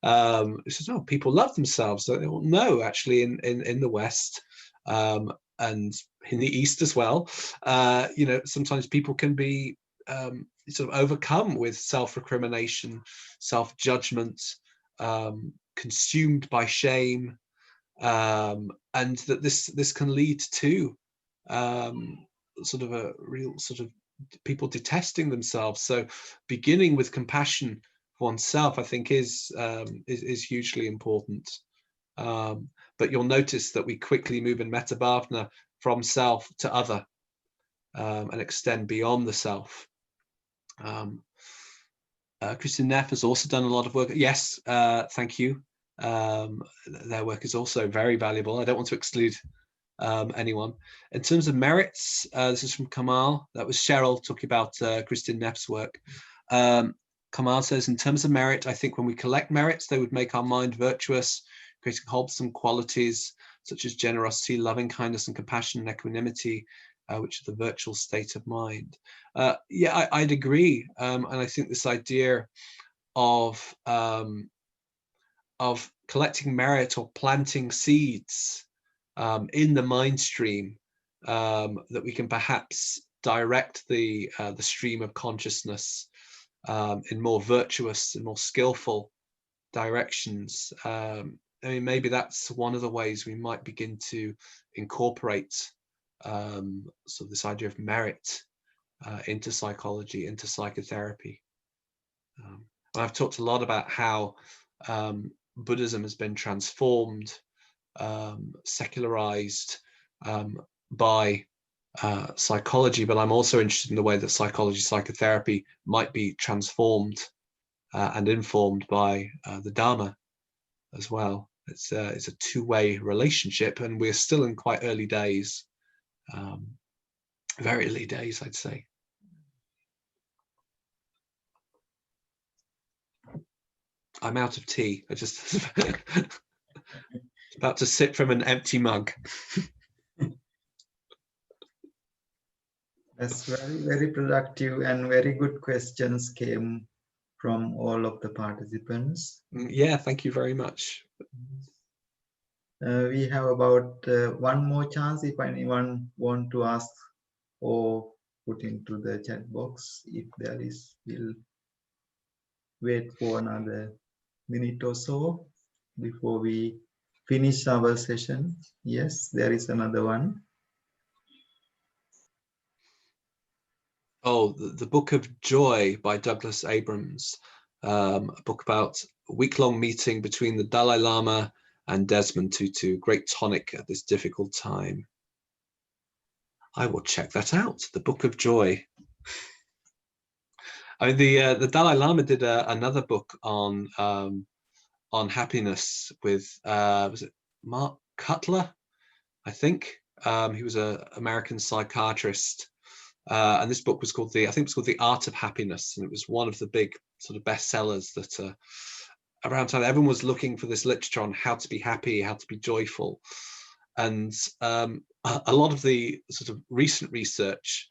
Speaker 2: He says, "No, people love themselves." So, well, no, actually, in the West and in the East as well, you know, sometimes people can be sort of overcome with self-recrimination, self-judgment, consumed by shame, and that this can lead to sort of a real sort of people detesting themselves. So beginning with compassion for oneself, I think, is hugely important. But you'll notice that we quickly move in metabhavana from self to other, and extend beyond the self. Kristin Neff has also done a lot of work. Yes, thank you. Their work is also very valuable. I don't want to exclude anyone. In terms of merits, this is from Kamal. That was Cheryl talking about Kristin Neff's work. Kamal says, in terms of merit, I think when we collect merits, they would make our mind virtuous, creating wholesome qualities such as generosity, loving kindness, and compassion and equanimity, which are the virtual state of mind. Yeah, I'd agree. And I think this idea of collecting merit or planting seeds in the mind stream, that we can perhaps direct the stream of consciousness in more virtuous and more skillful directions. I mean, maybe that's one of the ways we might begin to incorporate so this idea of merit into psychology, into psychotherapy. I've talked a lot about how Buddhism has been transformed, secularized by psychology, but I'm also interested in the way that psychology, psychotherapy might be transformed and informed by the Dhamma as well. It's a two-way relationship, and we're still in quite early days, very early days, I'd say. I'm out of tea. I just about to sip from an empty mug.
Speaker 1: That's very, very productive, and very good questions came from all of the participants.
Speaker 2: Yeah, thank you very much.
Speaker 1: We have about one more chance if anyone want to ask or put into the chat box. If there is, we'll wait for another minute or so before we finish our session. Yes, there is another one.
Speaker 2: Oh, the Book of Joy by Douglas Abrams, a book about a week-long meeting between the Dalai Lama and Desmond Tutu, great tonic at this difficult time. I will check that out, the Book of Joy. I mean, the Dalai Lama did another book on happiness with, was it Mark Cutler, I think? He was an American psychiatrist. And this book was called I think it was called The Art of Happiness, and it was one of the big sort of bestsellers that around time everyone was looking for this literature on how to be happy, how to be joyful, and a lot of the sort of recent research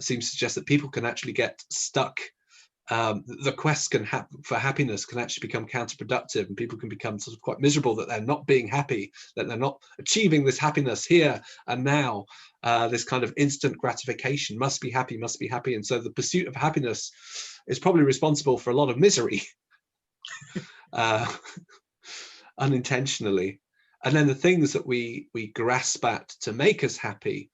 Speaker 2: seems to suggest that people can actually get stuck. The quest for happiness can actually become counterproductive, and people can become sort of quite miserable that they're not being happy, that they're not achieving this happiness here and now. This kind of instant gratification, must be happy, and so the pursuit of happiness is probably responsible for a lot of misery, unintentionally. And then the things that we grasp at to make us happy,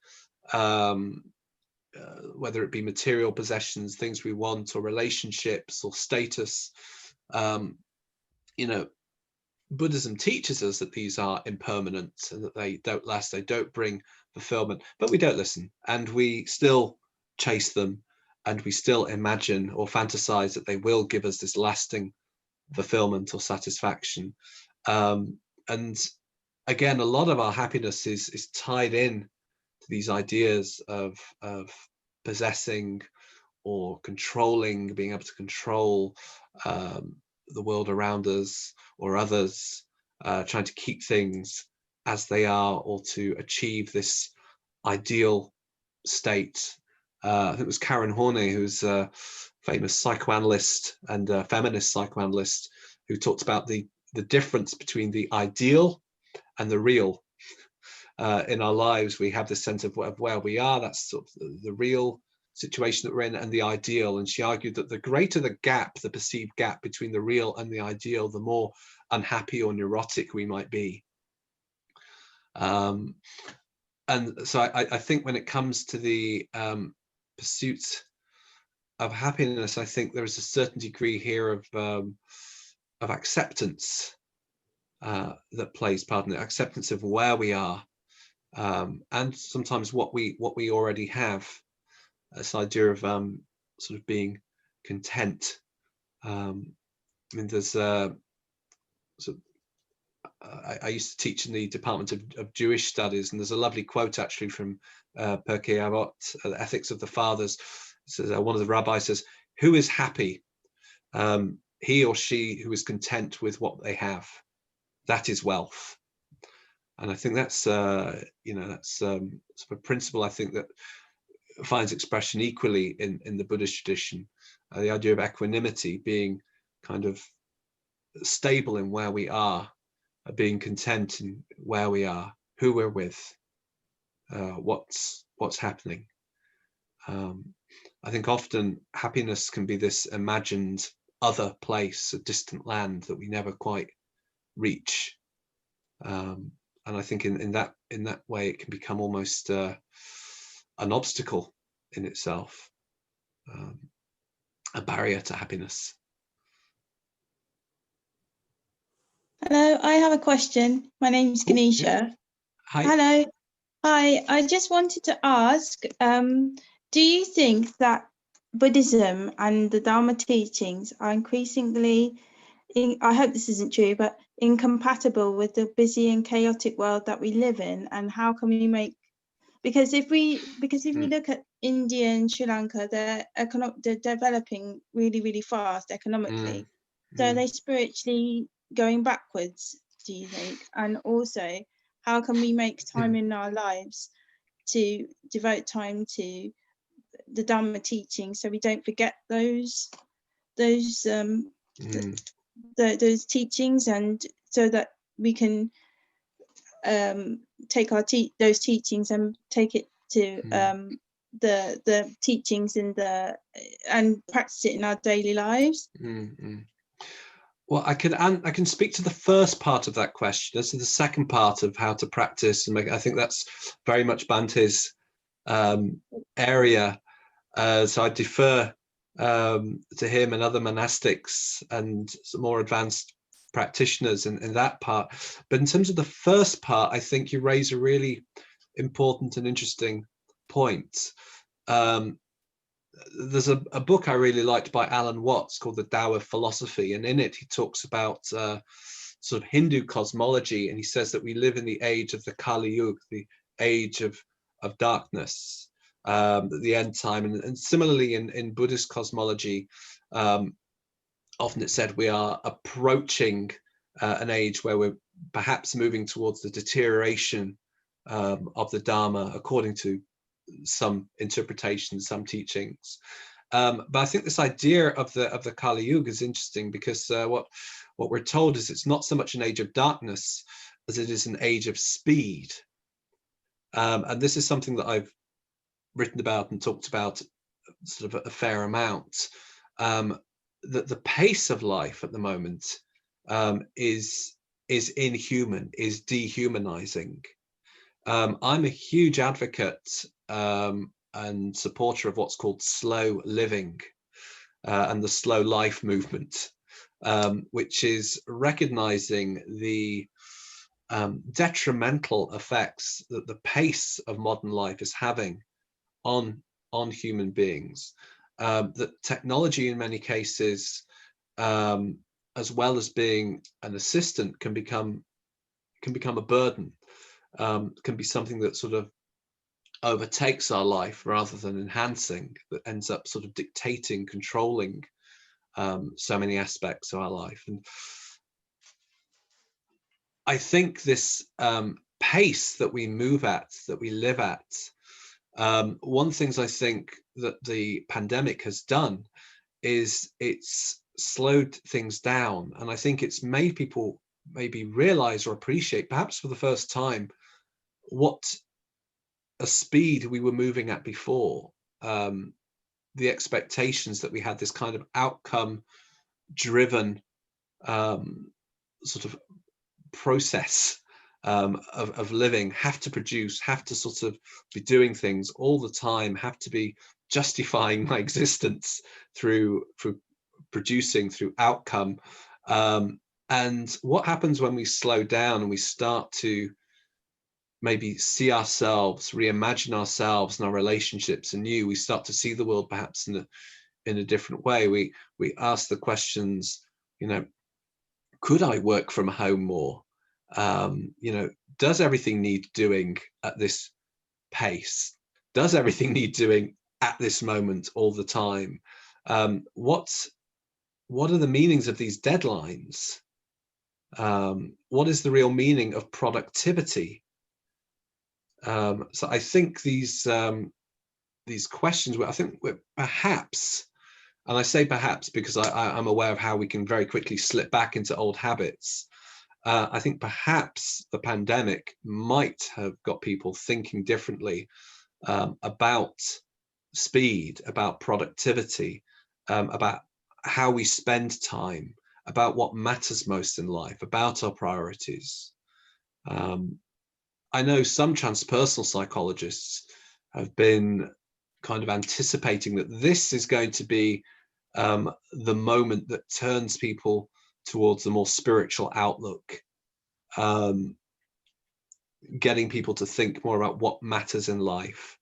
Speaker 2: whether it be material possessions, things we want, or relationships, or status, you know, Buddhism teaches us that these are impermanent and that they don't last, they don't bring fulfillment, but we don't listen, and we still chase them, and we still imagine or fantasize that they will give us this lasting fulfillment or satisfaction. And again, a lot of our happiness is tied in to these ideas of possessing or controlling, being able to control the world around us or others, trying to keep things as they are, or to achieve this ideal state. I think it was Karen Horney, who's a famous psychoanalyst and a feminist psychoanalyst, who talked about the difference between the ideal and the real. In our lives, we have this sense of where we are, that's sort of the real situation that we're in, and the ideal. And she argued that the greater the gap, the perceived gap between the real and the ideal, the more unhappy or neurotic we might be. And so I think when it comes to the pursuit of happiness, I think there is a certain degree here of acceptance that plays part in it, acceptance of where we are, and sometimes what we already have. This idea of sort of being content. I mean, there's sort of, I used to teach in the Department of Jewish Studies, and there's a lovely quote actually from Pirkei Avot, the Ethics of the Fathers. It says, one of the rabbis says, "Who is happy? He or she who is content with what they have. That is wealth." And I think that's that's sort of a principle I think that finds expression equally in the Buddhist tradition. The idea of equanimity, being kind of stable in where we are, being content in where we are, who we're with, what's happening. I think often happiness can be this imagined other place, a distant land that we never quite reach. And I think in that way it can become almost an obstacle in itself, a barrier to happiness.
Speaker 8: Hello, I have a question. My name's Ganisha.
Speaker 2: Yeah. Hi.
Speaker 8: Hello. Hi, I just wanted to ask, do you think that Buddhism and the Dhamma teachings are increasingly, I hope this isn't true, but incompatible with the busy and chaotic world that we live in? And how can we make, because if we look at India and Sri Lanka, they're developing really, really fast economically. So are they spiritually going backwards, do you think? And also, how can we make time in our lives to devote time to the Dhamma teaching so we don't forget those teachings, and so that we can take those teachings and take it to the teachings and practice it in our daily lives?
Speaker 2: Well, I can speak to the first part of that question. As to the second part of how to practice, and I think that's very much Bante's area. So I defer to him and other monastics and some more advanced practitioners in that part. But in terms of the first part, I think you raise a really important and interesting point. There's a book I really liked by Alan Watts called The Tao of Philosophy, and in it he talks about sort of Hindu cosmology, and he says that we live in the age of the Kali Yuga, the age of darkness, the end time. And similarly in Buddhist cosmology, often it's said we are approaching an age where we're perhaps moving towards the deterioration of the Dhamma, according to some interpretations, some teachings. But I think this idea of the Kali Yuga is interesting, because what we're told is it's not so much an age of darkness as it is an age of speed. And this is something that I've written about and talked about sort of a fair amount. That the pace of life at the moment is inhuman, is dehumanizing. I'm a huge advocate and supporter of what's called slow living and the slow life movement, which is recognizing the detrimental effects that the pace of modern life is having on human beings. That technology in many cases, as well as being an assistant, can become a burden, can be something that sort of overtakes our life rather than enhancing, that ends up sort of dictating, controlling so many aspects of our life. And I think this pace that we move at, that we live at, one of the things I think that the pandemic has done is it's slowed things down. And I think it's made people maybe realize or appreciate, perhaps for the first time, what a speed we were moving at before. The expectations that we had, this kind of outcome driven sort of process of living, have to produce, have to sort of be doing things all the time, have to be justifying my existence through producing, through outcome. And what happens when we slow down and we start to maybe see ourselves, reimagine ourselves and our relationships anew? We start to see the world perhaps in a different way. We ask the questions, you know, could I work from home more? You know, does everything need doing at this pace? Does everything need doing at this moment all the time? What are the meanings of these deadlines? What is the real meaning of productivity? So I think these questions, I think we're perhaps, and I say perhaps because I'm aware of how we can very quickly slip back into old habits. I think perhaps the pandemic might have got people thinking differently about speed, about productivity, about how we spend time, about what matters most in life, about our priorities. I know some transpersonal psychologists have been kind of anticipating that this is going to be the moment that turns people towards a more spiritual outlook, getting people to think more about what matters in life.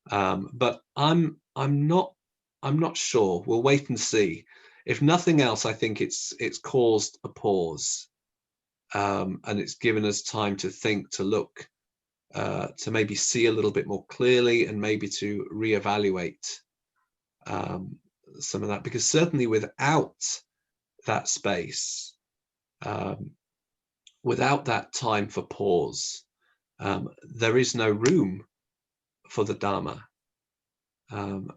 Speaker 2: But I'm not sure. We'll wait and see. If nothing else, I think it's caused a pause, and it's given us time to think, to look, to maybe see a little bit more clearly, and maybe to reevaluate some of that, because certainly without that space, without that time for pause, there is no room for the Dhamma.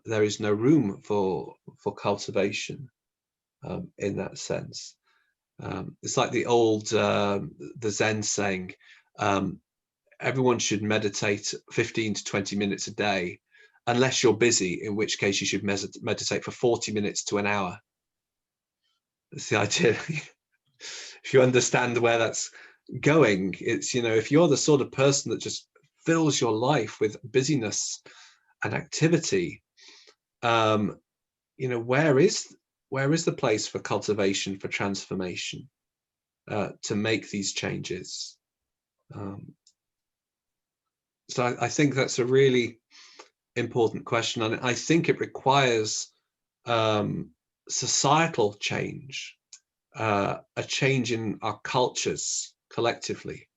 Speaker 2: There is no room for cultivation in that sense. It's like the old the Zen saying, everyone should meditate 15 to 20 minutes a day, unless you're busy, in which case you should meditate for 40 minutes to an hour. That's the idea. If you understand where that's going, it's, you know, if you're the sort of person that just fills your life with busyness and activity, you know, where is the place for cultivation, for transformation, to make these changes? So I think that's a really important question, and I think it requires societal change, a change in our cultures collectively,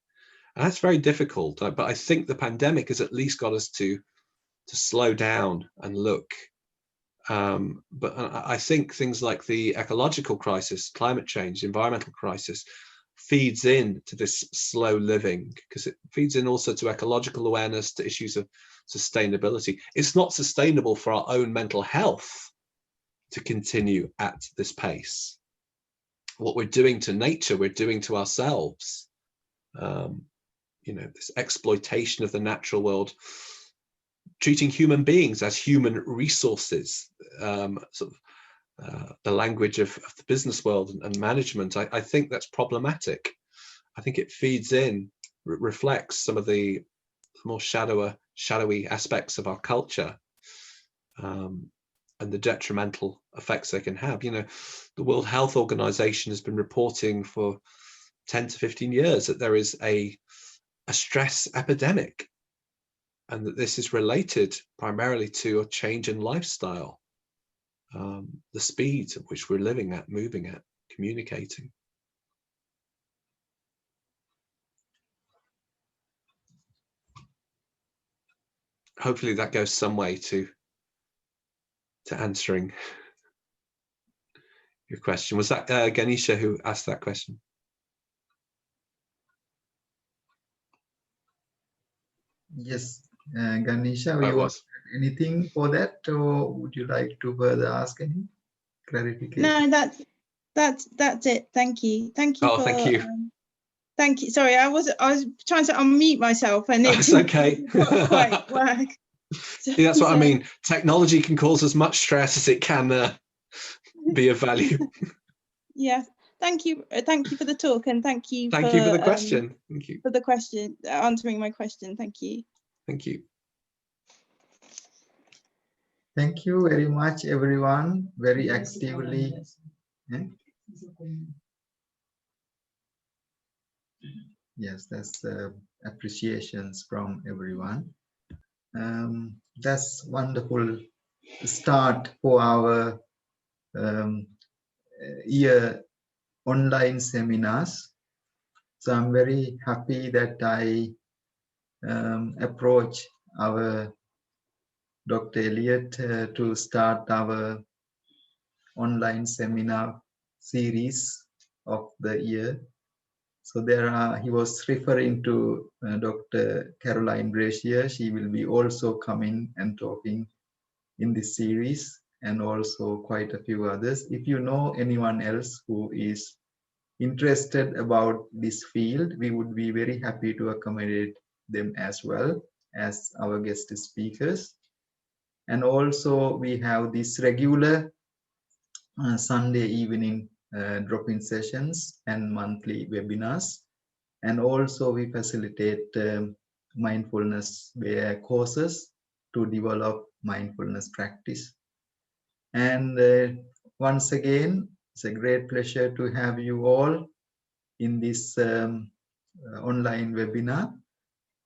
Speaker 2: and that's very difficult. But I think the pandemic has at least got us to slow down and look. But I think things like the ecological crisis, climate change, environmental crisis, feeds in to this slow living, because it feeds in also to ecological awareness, to issues of sustainability. It's not sustainable for our own mental health to continue at this pace. What we're doing to nature, we're doing to ourselves. You know, this exploitation of the natural world, treating human beings as human resources, sort of the language of the business world and management. I think that's problematic. I think it feeds in, reflects some of the more shadowy aspects of our culture, and the detrimental effects they can have. You know, the World Health Organization has been reporting for 10 to 15 years that there is a stress epidemic, and that this is related primarily to a change in lifestyle, the speed at which we're living at, moving at, communicating. hopefully that goes some way to answering your question. Was that Ganisha who asked that question?
Speaker 1: Yes, Ganisha,
Speaker 2: Oh,
Speaker 1: you
Speaker 2: it
Speaker 1: want
Speaker 2: was.
Speaker 1: anything for that, or would you like to further ask any clarification?
Speaker 8: No, that's it. Thank you. Thank you.
Speaker 2: Oh, thank you.
Speaker 8: Thank you. Sorry, I was trying to unmute myself and it
Speaker 2: That's
Speaker 8: didn't
Speaker 2: okay.
Speaker 8: quite work.
Speaker 2: Yeah, that's what I mean. Technology can cause as much stress as it can be of value.
Speaker 8: Yeah. Thank you. Thank you for the talk, and thank you
Speaker 2: for the question. Thank you
Speaker 8: for the question, answering my question. Thank you.
Speaker 2: Thank you.
Speaker 1: Thank you very much, everyone. Very actively. Yes, that's appreciations from everyone. That's wonderful start for our year online seminars. So I'm very happy that I approach our Dr. Elliot to start our online seminar series of the year. So he was referring to Dr. Caroline Brashier. She will be also coming and talking in this series, and also quite a few others. If you know anyone else who is interested about this field, we would be very happy to accommodate them as well as our guest speakers. And also we have this regular Sunday evening drop-in sessions and monthly webinars. And also we facilitate mindfulness courses to develop mindfulness practice. And once again, it's a great pleasure to have you all in this online webinar.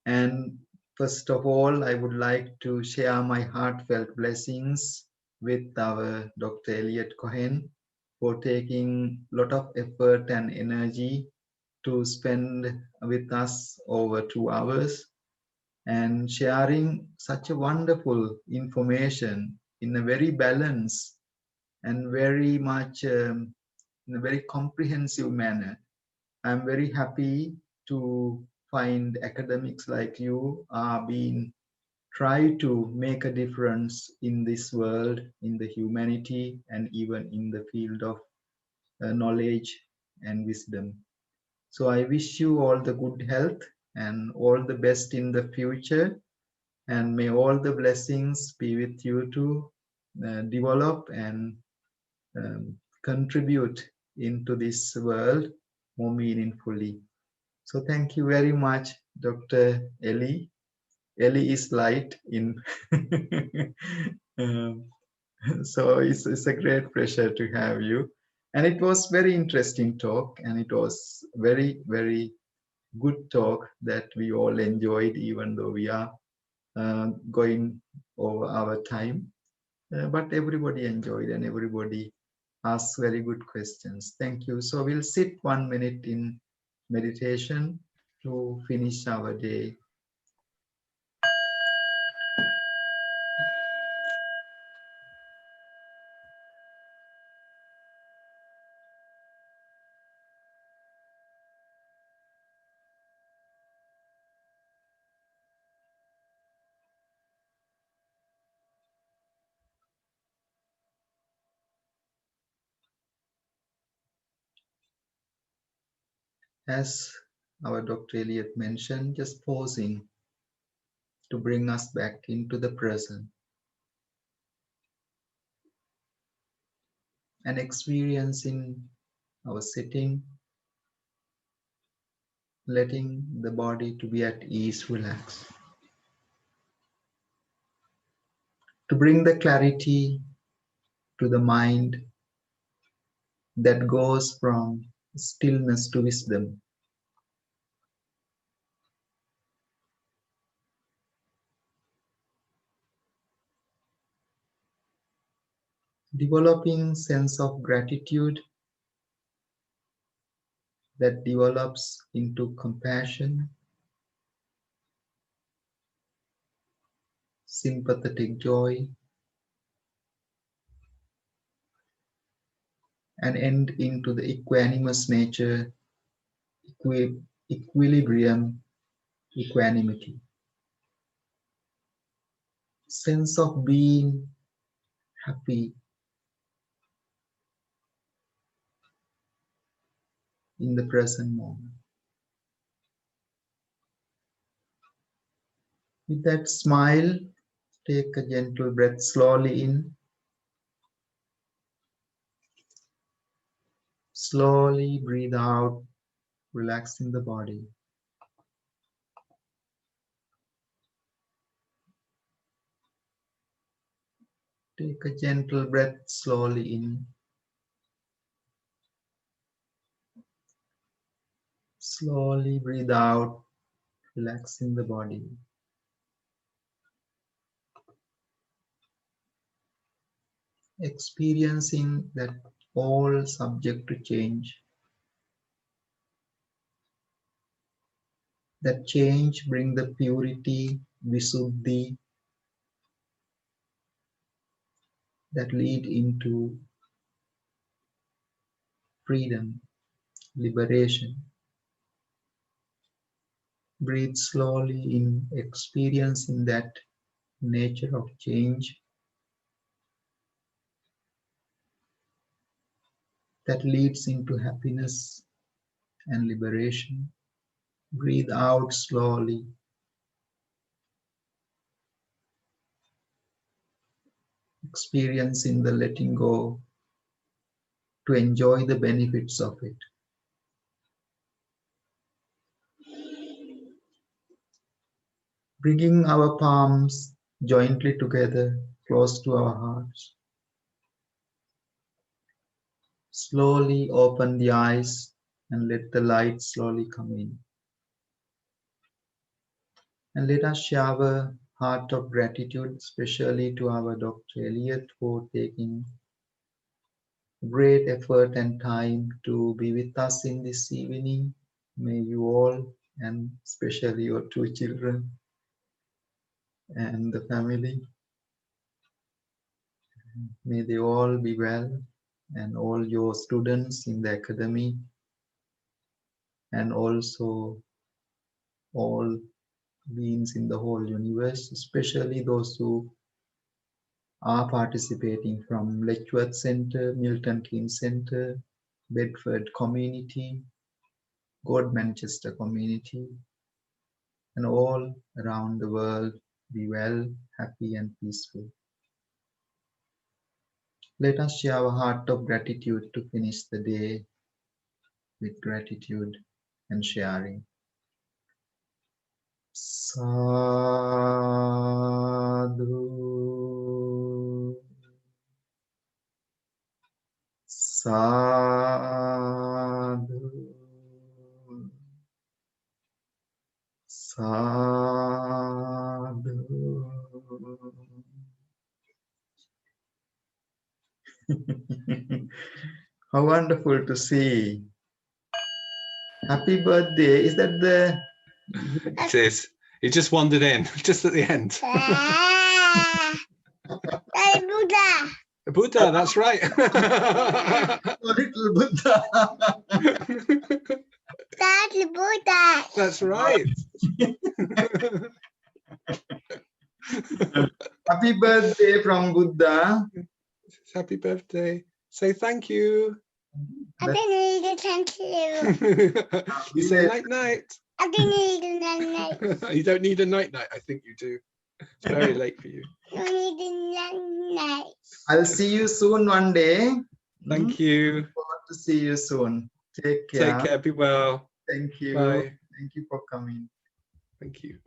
Speaker 1: And first of all, I would like to share my heartfelt blessings with our Dr. Elliot Cohen for taking a lot of effort and energy to spend with us over 2 hours and sharing such a wonderful information in a very balanced and very much in a very comprehensive manner. I'm very happy to find academics like you are being try to make a difference in this world, in the humanity, and even in the field of knowledge and wisdom. So I wish you all the good health and all the best in the future, and may all the blessings be with you to develop and contribute into this world more meaningfully. So thank you very much, Dr. Ellie. Ellie is light in so it's a great pleasure to have you. And it was very interesting talk, and it was very, very good talk that we all enjoyed, even though we are going over our time. But everybody enjoyed and everybody asked very good questions. Thank you. So we'll sit 1 minute in meditation to finish our day. As our Dr. Elliot mentioned, just pausing to bring us back into the present and experiencing our sitting, letting the body to be at ease, relax. To bring the clarity to the mind that goes from stillness to wisdom. Developing sense of gratitude that develops into compassion, sympathetic joy, and end into the equanimous nature, equilibrium, equanimity. Sense of being happy in the present moment. With that smile, take a gentle breath slowly in. Slowly breathe out, relaxing the body. Take a gentle breath slowly in. Slowly breathe out, relaxing the body. Experiencing that all subject to change. That change bring the purity, visuddhi, that lead into freedom, liberation. Breathe slowly in, experiencing that nature of change that leads into happiness and liberation. Breathe out slowly. Experiencing the letting go to enjoy the benefits of it. Bringing our palms jointly together, close to our hearts. Slowly open the eyes and let the light slowly come in. And let us shower a heart of gratitude, especially to our Dr. Elliot for taking great effort and time to be with us in this evening. May you all, and especially your two children and the family, may they all be well, and all your students in the academy, and also all beings in the whole universe, especially those who are participating from Letchworth Center, Milton Keynes Center, Bedford community, Godmanchester community, and all around the world. Be well, happy and peaceful. Let us share our heart of gratitude to finish the day with gratitude and sharing. Sadhu, sadhu, sadhu. How wonderful to see. Happy birthday. Is that the...
Speaker 2: It is. He just wandered in, just at the end.
Speaker 9: Buddha.
Speaker 2: Buddha, that's right.
Speaker 1: Little Buddha.
Speaker 9: That's Buddha.
Speaker 2: That's right.
Speaker 1: Happy birthday from Buddha.
Speaker 2: Happy birthday. Say thank you.
Speaker 9: I don't need a thank you.
Speaker 2: You say night night.
Speaker 9: I don't need a night.
Speaker 2: You don't need a night night. I think you do. It's very late for you.
Speaker 9: I don't need a night.
Speaker 1: I'll see you soon one day.
Speaker 2: Thank you.
Speaker 1: Forward to see you soon. Take care.
Speaker 2: Take care. Be well.
Speaker 1: Thank you.
Speaker 2: Bye.
Speaker 1: Thank you for coming.
Speaker 2: Thank you.